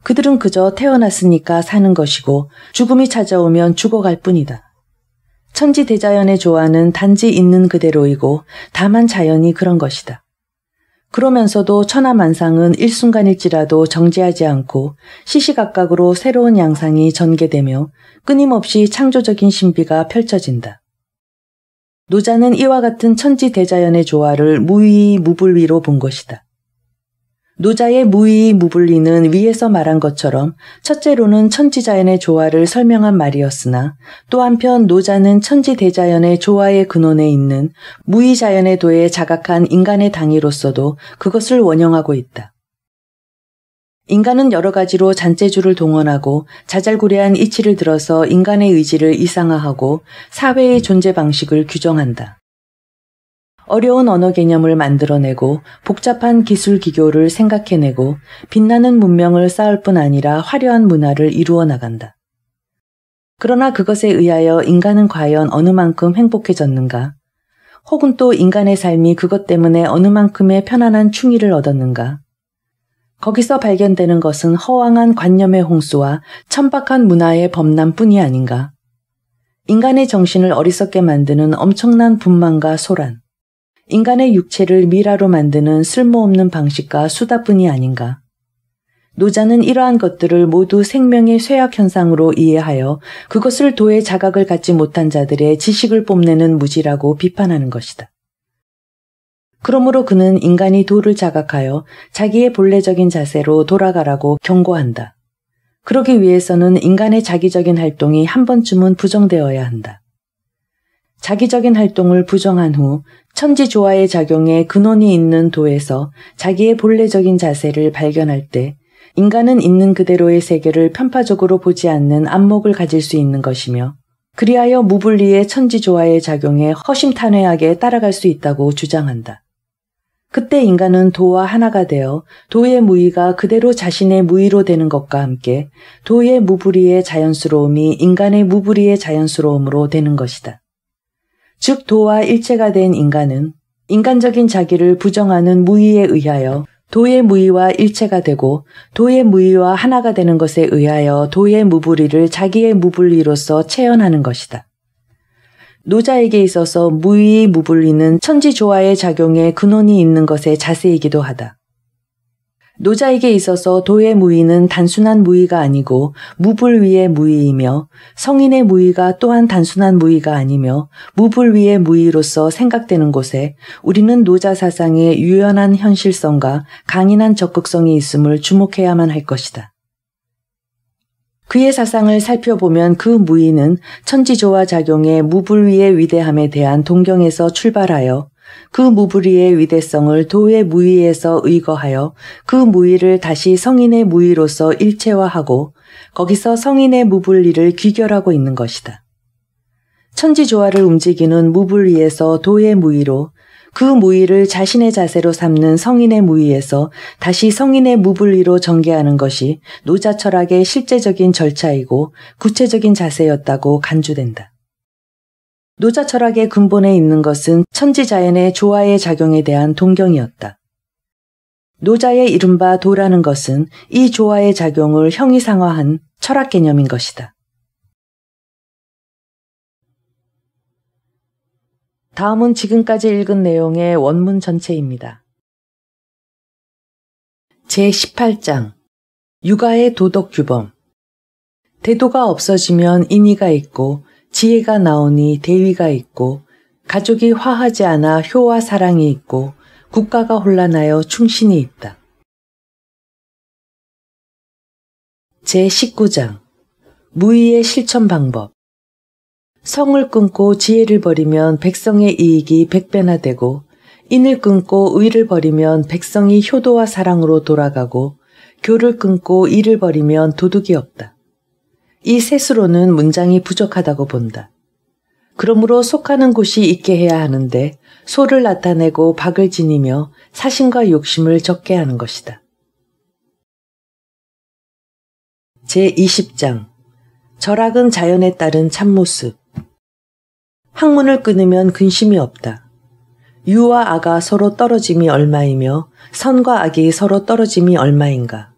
그들은 그저 태어났으니까 사는 것이고 죽음이 찾아오면 죽어갈 뿐이다. 천지대자연의 조화는 단지 있는 그대로이고 다만 자연이 그런 것이다. 그러면서도 천하만상은 일순간일지라도 정지하지 않고 시시각각으로 새로운 양상이 전개되며 끊임없이 창조적인 신비가 펼쳐진다. 노자는 이와 같은 천지대자연의 조화를 무위 무불위로 본 것이다. 노자의 무위 무불위는 위에서 말한 것처럼 첫째로는 천지자연의 조화를 설명한 말이었으나 또 한편 노자는 천지대자연의 조화의 근원에 있는 무위자연의 도에 자각한 인간의 당위로서도 그것을 원형하고 있다. 인간은 여러 가지로 잔재주를 동원하고 자잘구레한 이치를 들어서 인간의 의지를 이상화하고 사회의 존재 방식을 규정한다. 어려운 언어 개념을 만들어내고 복잡한 기술 기교를 생각해내고 빛나는 문명을 쌓을 뿐 아니라 화려한 문화를 이루어 나간다. 그러나 그것에 의하여 인간은 과연 어느 만큼 행복해졌는가? 혹은 또 인간의 삶이 그것 때문에 어느 만큼의 편안한 충의를 얻었는가? 거기서 발견되는 것은 허황한 관념의 홍수와 천박한 문화의 범람뿐이 아닌가? 인간의 정신을 어리석게 만드는 엄청난 분만과 소란, 인간의 육체를 미라로 만드는 쓸모없는 방식과 수다뿐이 아닌가? 노자는 이러한 것들을 모두 생명의 쇠약 현상으로 이해하여 그것을 도의 자각을 갖지 못한 자들의 지식을 뽐내는 무지라고 비판하는 것이다. 그러므로 그는 인간이 도를 자각하여 자기의 본래적인 자세로 돌아가라고 경고한다. 그러기 위해서는 인간의 자기적인 활동이 한 번쯤은 부정되어야 한다. 자기적인 활동을 부정한 후 천지조화의 작용에 근원이 있는 도에서 자기의 본래적인 자세를 발견할 때 인간은 있는 그대로의 세계를 편파적으로 보지 않는 안목을 가질 수 있는 것이며 그리하여 무분리의 천지조화의 작용에 허심탄회하게 따라갈 수 있다고 주장한다. 그때 인간은 도와 하나가 되어 도의 무의가 그대로 자신의 무의로 되는 것과 함께 도의 무불위의 자연스러움이 인간의 무불위의 자연스러움으로 되는 것이다. 즉 도와 일체가 된 인간은 인간적인 자기를 부정하는 무의에 의하여 도의 무의와 일체가 되고 도의 무의와 하나가 되는 것에 의하여 도의 무불위를 자기의 무불위로서 체현하는 것이다. 노자에게 있어서 무의 무불위는 천지조화의 작용에 근원이 있는 것의 자세이기도 하다. 노자에게 있어서 도의 무의는 단순한 무의가 아니고 무불위의 무의이며 성인의 무의가 또한 단순한 무의가 아니며 무불위의 무의로서 생각되는 곳에 우리는 노자 사상의 유연한 현실성과 강인한 적극성이 있음을 주목해야만 할 것이다. 그의 사상을 살펴보면 그 무의는 천지조화 작용의 무불위의 위대함에 대한 동경에서 출발하여 그 무불위의 위대성을 도의 무의에서 의거하여 그 무의를 다시 성인의 무의로서 일체화하고 거기서 성인의 무불위를 귀결하고 있는 것이다. 천지조화를 움직이는 무불위에서 도의 무의로 그 무의를 자신의 자세로 삼는 성인의 무의에서 다시 성인의 무불위로 전개하는 것이 노자 철학의 실제적인 절차이고 구체적인 자세였다고 간주된다. 노자 철학의 근본에 있는 것은 천지자연의 조화의 작용에 대한 동경이었다. 노자의 이른바 도라는 것은 이 조화의 작용을 형이상화한 철학 개념인 것이다. 다음은 지금까지 읽은 내용의 원문 전체입니다. 제18장 육아의 도덕규범. 대도가 없어지면 인의가 있고 지혜가 나오니 대위가 있고 가족이 화하지 않아 효와 사랑이 있고 국가가 혼란하여 충신이 있다. 제19장 무의의 실천 방법. 성을 끊고 지혜를 버리면 백성의 이익이 100배나 되고 인을 끊고 의를 버리면 백성이 효도와 사랑으로 돌아가고 교를 끊고 이를 버리면 도둑이 없다. 이 셋으로는 문장이 부족하다고 본다. 그러므로 속하는 곳이 있게 해야 하는데 소를 나타내고 박을 지니며 사심과 욕심을 적게 하는 것이다. 제20장 절악은 자연에 따른 참모습. 학문을 끊으면 근심이 없다. 유와 아가 서로 떨어짐이 얼마이며 선과 악이 서로 떨어짐이 얼마인가.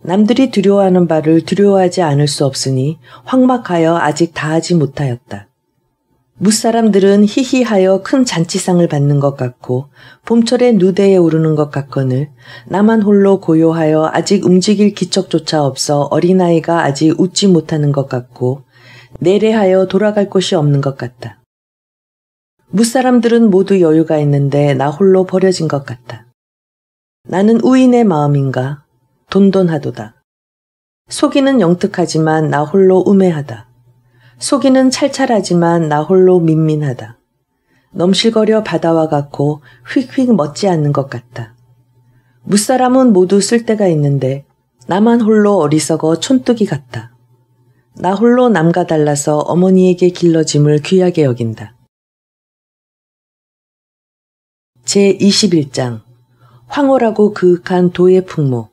남들이 두려워하는 바를 두려워하지 않을 수 없으니 황막하여 아직 다하지 못하였다. 무사람들은 희희하여 큰 잔치상을 받는 것 같고 봄철에 누대에 오르는 것 같거늘 나만 홀로 고요하여 아직 움직일 기척조차 없어 어린아이가 아직 웃지 못하는 것 같고 내래하여 돌아갈 곳이 없는 것 같다. 무사람들은 모두 여유가 있는데 나 홀로 버려진 것 같다. 나는 우인의 마음인가? 돈돈하도다. 속이는 영특하지만 나 홀로 우매하다. 속이는 찰찰하지만 나 홀로 민민하다. 넘실거려 바다와 같고 휙휙 멋지 않는 것 같다. 무사람은 모두 쓸데가 있는데 나만 홀로 어리석어 촌뜨기 같다. 나 홀로 남과 달라서 어머니에게 길러짐을 귀하게 여긴다. 제21장 황홀하고 그윽한 도의 풍모.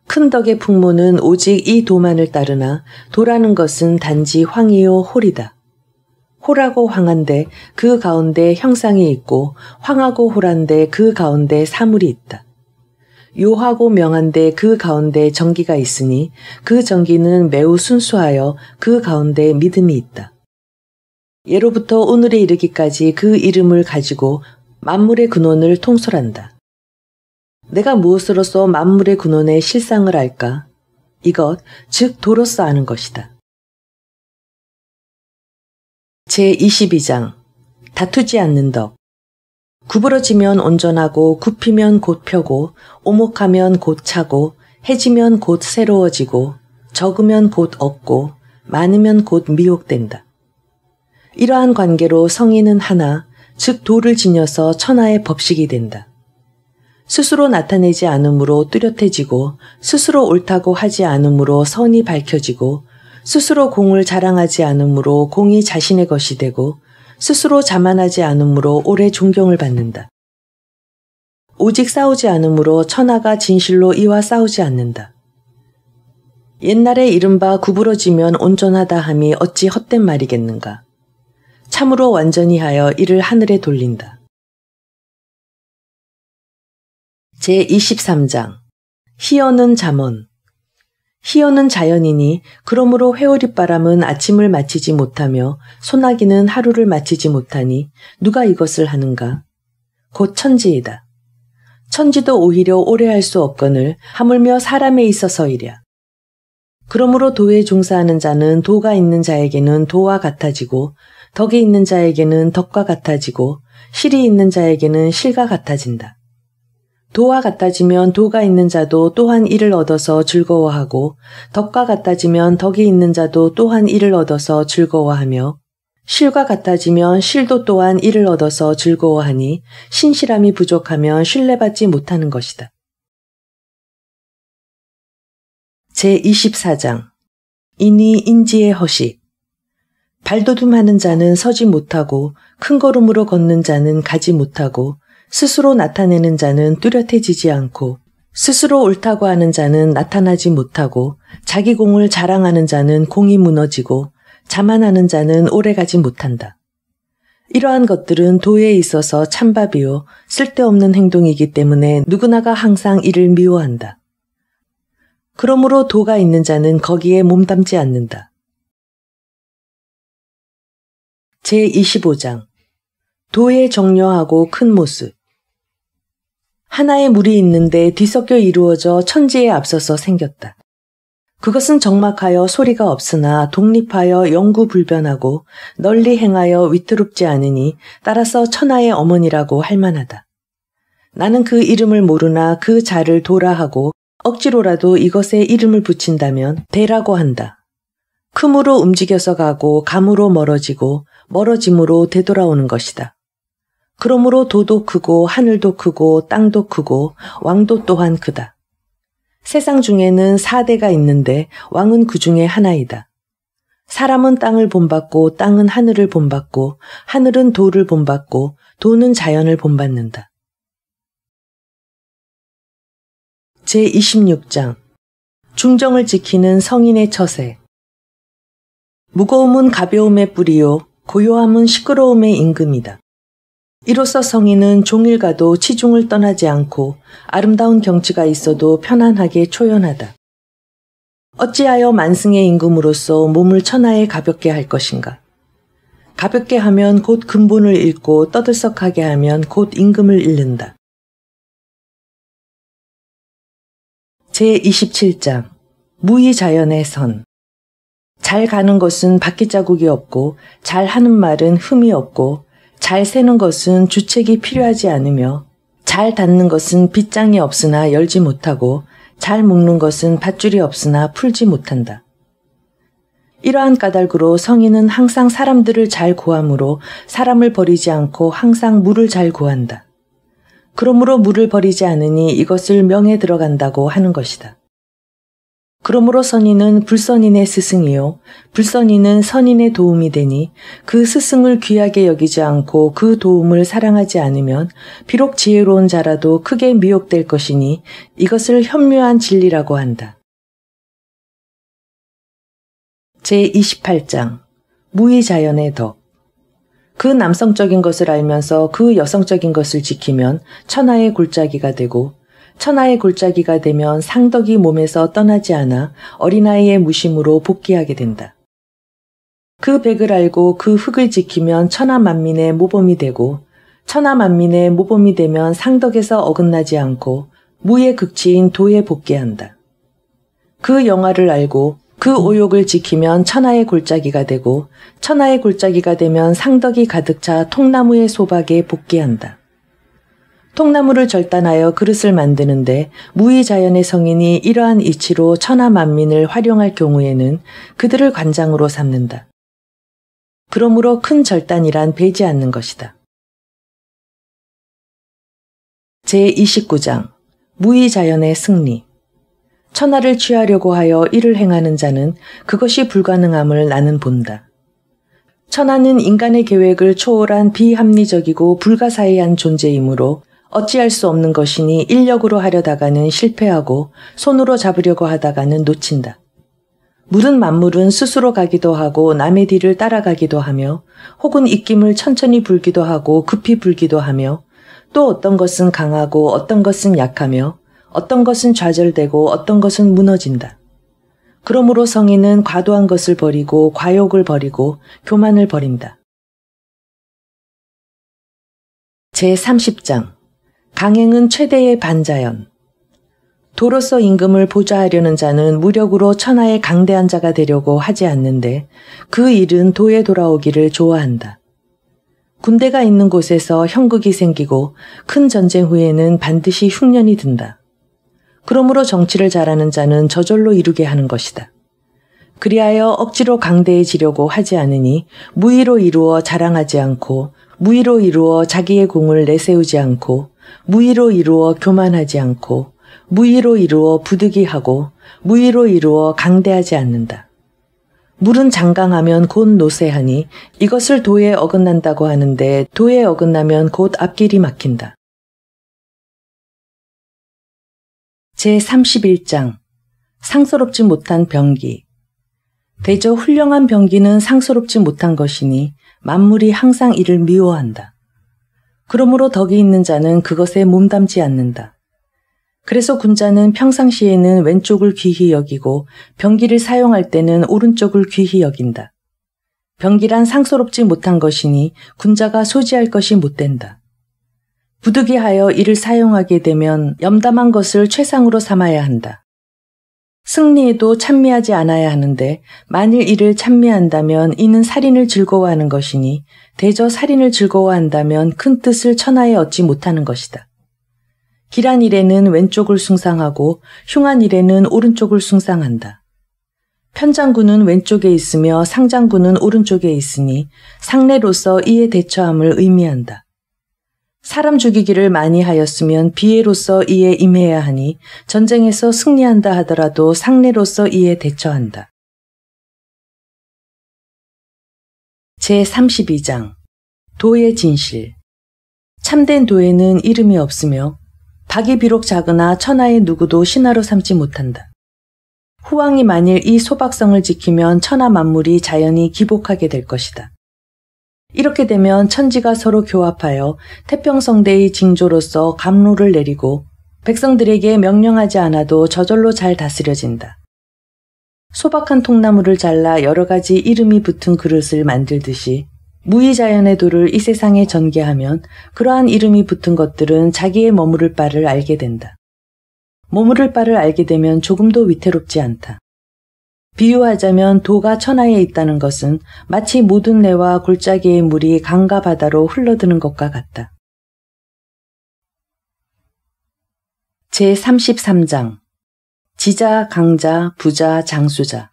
큰 덕의 풍모는 오직 이 도만을 따르나 도라는 것은 단지 황이요 홀이다. 홀하고 황한데 그 가운데 형상이 있고 황하고 홀한데 그 가운데 사물이 있다. 요하고 명한데 그 가운데 정기가 있으니 그 정기는 매우 순수하여 그 가운데 믿음이 있다. 예로부터 오늘에 이르기까지 그 이름을 가지고 만물의 근원을 통솔한다. 내가 무엇으로서 만물의 근원의 실상을 알까? 이것, 즉 도로서 아는 것이다. 제22장 다투지 않는 덕. 구부러지면 온전하고 굽히면 곧 펴고 오목하면 곧 차고 해지면 곧 새로워지고 적으면 곧 얻고 많으면 곧 미혹된다. 이러한 관계로 성인은 하나, 즉 도를 지녀서 천하의 법식이 된다. 스스로 나타내지 않으므로 뚜렷해지고 스스로 옳다고 하지 않으므로 선이 밝혀지고 스스로 공을 자랑하지 않으므로 공이 자신의 것이 되고 스스로 자만하지 않으므로 오래 존경을 받는다. 오직 싸우지 않으므로 천하가 진실로 이와 싸우지 않는다. 옛날에 이른바 구부러지면 온전하다 함이 어찌 헛된 말이겠는가. 참으로 완전히 하여 이를 하늘에 돌린다. 제23장 희어는 잠언. 희어는 자연이니 그러므로 회오릿바람은 아침을 마치지 못하며 소나기는 하루를 마치지 못하니 누가 이것을 하는가? 곧 천지이다. 천지도 오히려 오래 할 수 없거늘 하물며 사람에 있어서이랴. 그러므로 도에 종사하는 자는 도가 있는 자에게는 도와 같아지고 덕이 있는 자에게는 덕과 같아지고 실이 있는 자에게는 실과 같아진다. 도와 같아지면 도가 있는 자도 또한 이를 얻어서 즐거워하고 덕과 같아지면 덕이 있는 자도 또한 이를 얻어서 즐거워하며 실과 같아지면 실도 또한 이를 얻어서 즐거워하니 신실함이 부족하면 신뢰받지 못하는 것이다. 제24장 이니 인지의 허식. 발돋움하는 자는 서지 못하고 큰 걸음으로 걷는 자는 가지 못하고 스스로 나타내는 자는 뚜렷해지지 않고 스스로 옳다고 하는 자는 나타나지 못하고 자기 공을 자랑하는 자는 공이 무너지고 자만하는 자는 오래가지 못한다. 이러한 것들은 도에 있어서 찬밥이요 쓸데없는 행동이기 때문에 누구나가 항상 이를 미워한다. 그러므로 도가 있는 자는 거기에 몸담지 않는다. 제25장 도의 정료하고 큰 모습. 하나의 물이 있는데 뒤섞여 이루어져 천지에 앞서서 생겼다. 그것은 적막하여 소리가 없으나 독립하여 영구불변하고 널리 행하여 위태롭지 않으니 따라서 천하의 어머니라고 할 만하다. 나는 그 이름을 모르나 그 자를 도라 하고 억지로라도 이것에 이름을 붙인다면 대라고 한다. 큼으로 움직여서 가고 감으로 멀어지고 멀어짐으로 되돌아오는 것이다. 그러므로 도도 크고 하늘도 크고 땅도 크고 왕도 또한 크다. 세상 중에는 4대가 있는데 왕은 그 중에 하나이다. 사람은 땅을 본받고 땅은 하늘을 본받고 하늘은 도를 본받고 도는 자연을 본받는다. 제26장 중정을 지키는 성인의 처세. 무거움은 가벼움의 뿌리요 고요함은 시끄러움의 임금이다. 이로써 성인은 종일 가도 치중을 떠나지 않고 아름다운 경치가 있어도 편안하게 초연하다. 어찌하여 만승의 임금으로서 몸을 천하에 가볍게 할 것인가? 가볍게 하면 곧 근본을 잃고 떠들썩하게 하면 곧 임금을 잃는다. 제27장 무의자연의 선. 잘 가는 것은 바퀴자국이 없고 잘 하는 말은 흠이 없고 잘 세는 것은 주책이 필요하지 않으며 잘 닫는 것은 빗장이 없으나 열지 못하고 잘 묶는 것은 밧줄이 없으나 풀지 못한다. 이러한 까닭으로 성인은 항상 사람들을 잘 구함으로 사람을 버리지 않고 항상 물을 잘 구한다. 그러므로 물을 버리지 않으니 이것을 명에 들어간다고 하는 것이다. 그러므로 선인은 불선인의 스승이요 불선인은 선인의 도움이 되니 그 스승을 귀하게 여기지 않고 그 도움을 사랑하지 않으면 비록 지혜로운 자라도 크게 미혹될 것이니 이것을 현묘한 진리라고 한다. 제28장 무의자연의 덕. 그 남성적인 것을 알면서 그 여성적인 것을 지키면 천하의 골짜기가 되고 천하의 골짜기가 되면 상덕이 몸에서 떠나지 않아 어린아이의 무심으로 복귀하게 된다. 그 백을 알고 그 흙을 지키면 천하 만민의 모범이 되고 천하 만민의 모범이 되면 상덕에서 어긋나지 않고 무의 극치인 도에 복귀한다. 그 영화를 알고 그 오욕을 지키면 천하의 골짜기가 되고 천하의 골짜기가 되면 상덕이 가득 차 통나무의 소박에 복귀한다. 통나무를 절단하여 그릇을 만드는데 무의자연의 성인이 이러한 이치로 천하 만민을 활용할 경우에는 그들을 관장으로 삼는다. 그러므로 큰 절단이란 배지 않는 것이다. 제29장 무의자연의 승리. 천하를 취하려고 하여 이를 행하는 자는 그것이 불가능함을 나는 본다. 천하는 인간의 계획을 초월한 비합리적이고 불가사의한 존재이므로 어찌할 수 없는 것이니 인력으로 하려다가는 실패하고 손으로 잡으려고 하다가는 놓친다. 물은 만물은 스스로 가기도 하고 남의 뒤를 따라가기도 하며 혹은 입김을 천천히 불기도 하고 급히 불기도 하며 또 어떤 것은 강하고 어떤 것은 약하며 어떤 것은 좌절되고 어떤 것은 무너진다. 그러므로 성인은 과도한 것을 버리고 과욕을 버리고 교만을 버린다. 제30장 강행은 최대의 반자연. 도로서 임금을 보좌하려는 자는 무력으로 천하의 강대한 자가 되려고 하지 않는데 그 일은 도에 돌아오기를 좋아한다. 군대가 있는 곳에서 형극이 생기고 큰 전쟁 후에는 반드시 흉년이 든다. 그러므로 정치를 잘하는 자는 저절로 이루게 하는 것이다. 그리하여 억지로 강대해지려고 하지 않으니 무의로 이루어 자랑하지 않고 무의로 이루어 자기의 공을 내세우지 않고 무의로 이루어 교만하지 않고 무의로 이루어 부득이하고 무의로 이루어 강대하지 않는다. 물은 장강하면 곧 노쇠하니 이것을 도에 어긋난다고 하는데 도에 어긋나면 곧 앞길이 막힌다. 제31장 상서롭지 못한 병기. 대저 훌륭한 병기는 상서롭지 못한 것이니 만물이 항상 이를 미워한다. 그러므로 덕이 있는 자는 그것에 몸담지 않는다. 그래서 군자는 평상시에는 왼쪽을 귀히 여기고 병기를 사용할 때는 오른쪽을 귀히 여긴다. 병기란 상서롭지 못한 것이니 군자가 소지할 것이 못된다. 부득이하여 이를 사용하게 되면 염담한 것을 최상으로 삼아야 한다. 승리에도 찬미하지 않아야 하는데 만일 이를 찬미한다면 이는 살인을 즐거워하는 것이니 대저 살인을 즐거워한다면 큰 뜻을 천하에 얻지 못하는 것이다. 길한 일에는 왼쪽을 숭상하고 흉한 일에는 오른쪽을 숭상한다. 편장군은 왼쪽에 있으며 상장군은 오른쪽에 있으니 상례로서 이에 대처함을 의미한다. 사람 죽이기를 많이 하였으면 비애로서 이에 임해야 하니 전쟁에서 승리한다 하더라도 상례로서 이에 대처한다. 제32장 도의 진실. 참된 도에는 이름이 없으며 닭이 비록 작으나 천하의 누구도 신하로 삼지 못한다. 후왕이 만일 이 소박성을 지키면 천하 만물이 자연히 기복하게 될 것이다. 이렇게 되면 천지가 서로 교합하여 태평성대의 징조로서 감로를 내리고 백성들에게 명령하지 않아도 저절로 잘 다스려진다. 소박한 통나무를 잘라 여러 가지 이름이 붙은 그릇을 만들듯이 무의자연의 도를 이 세상에 전개하면 그러한 이름이 붙은 것들은 자기의 머무를 바를 알게 된다. 머무를 바를 알게 되면 조금도 위태롭지 않다. 비유하자면 도가 천하에 있다는 것은 마치 모든 내와 골짜기의 물이 강과 바다로 흘러드는 것과 같다. 제33장 지자, 강자, 부자, 장수자.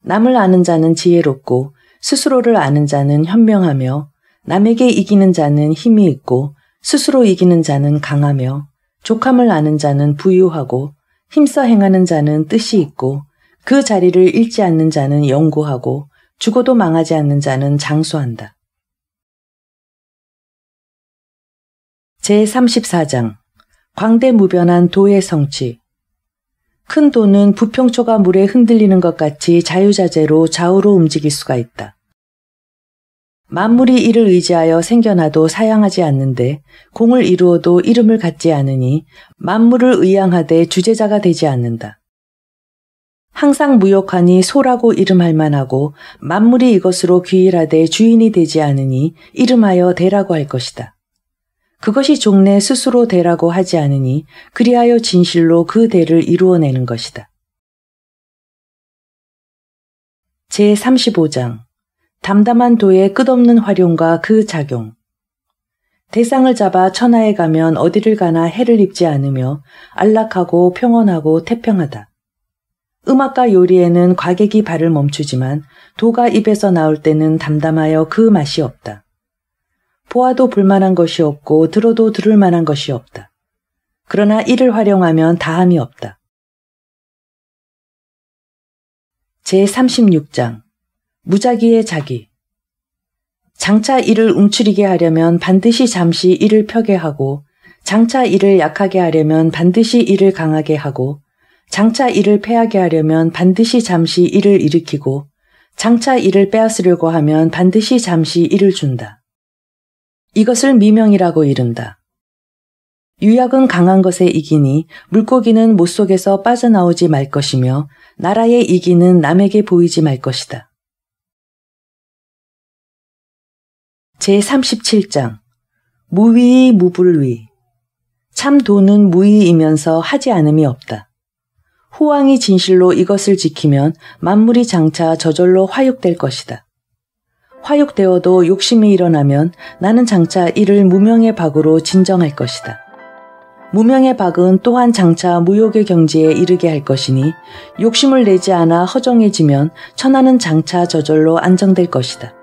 남을 아는 자는 지혜롭고 스스로를 아는 자는 현명하며 남에게 이기는 자는 힘이 있고 스스로 이기는 자는 강하며 족함을 아는 자는 부유하고 힘써 행하는 자는 뜻이 있고 그 자리를 잃지 않는 자는 영구하고 죽어도 망하지 않는 자는 장수한다. 제34장 광대무변한 도의 성취. 큰 도는 부평초가 물에 흔들리는 것 같이 자유자재로 좌우로 움직일 수가 있다. 만물이 이를 의지하여 생겨나도 사양하지 않는데 공을 이루어도 이름을 갖지 않으니 만물을 의양하되 주제자가 되지 않는다. 항상 무욕하니 소라고 이름할 만하고 만물이 이것으로 귀일하되 주인이 되지 않으니 이름하여 대라고 할 것이다. 그것이 종래 스스로 대라고 하지 않으니 그리하여 진실로 그 대를 이루어내는 것이다. 제35장 담담한 도의 끝없는 활용과 그 작용. 대상을 잡아 천하에 가면 어디를 가나 해를 입지 않으며 안락하고 평온하고 태평하다. 음악과 요리에는 과객이 발을 멈추지만 도가 입에서 나올 때는 담담하여 그 맛이 없다. 보아도 볼만한 것이 없고 들어도 들을 만한 것이 없다. 그러나 이를 활용하면 다함이 없다. 제36장 무작위의 자기. 장차 이를 움츠리게 하려면 반드시 잠시 이를 펴게 하고, 장차 이를 약하게 하려면 반드시 이를 강하게 하고, 장차 이를 패하게 하려면 반드시 잠시 이를 일으키고, 장차 이를 빼앗으려고 하면 반드시 잠시 이를 준다. 이것을 미명이라고 이른다. 유약은 강한 것에 이기니 물고기는 못 속에서 빠져나오지 말 것이며 나라의 이기는 남에게 보이지 말 것이다. 제37장 무위의 무불위. 참 도는 무위이면서 하지 않음이 없다. 호황이 진실로 이것을 지키면 만물이 장차 저절로 화육될 것이다. 화육되어도 욕심이 일어나면 나는 장차 이를 무명의 박으로 진정할 것이다. 무명의 박은 또한 장차 무욕의 경지에 이르게 할 것이니 욕심을 내지 않아 허정해지면 천하는 장차 저절로 안정될 것이다.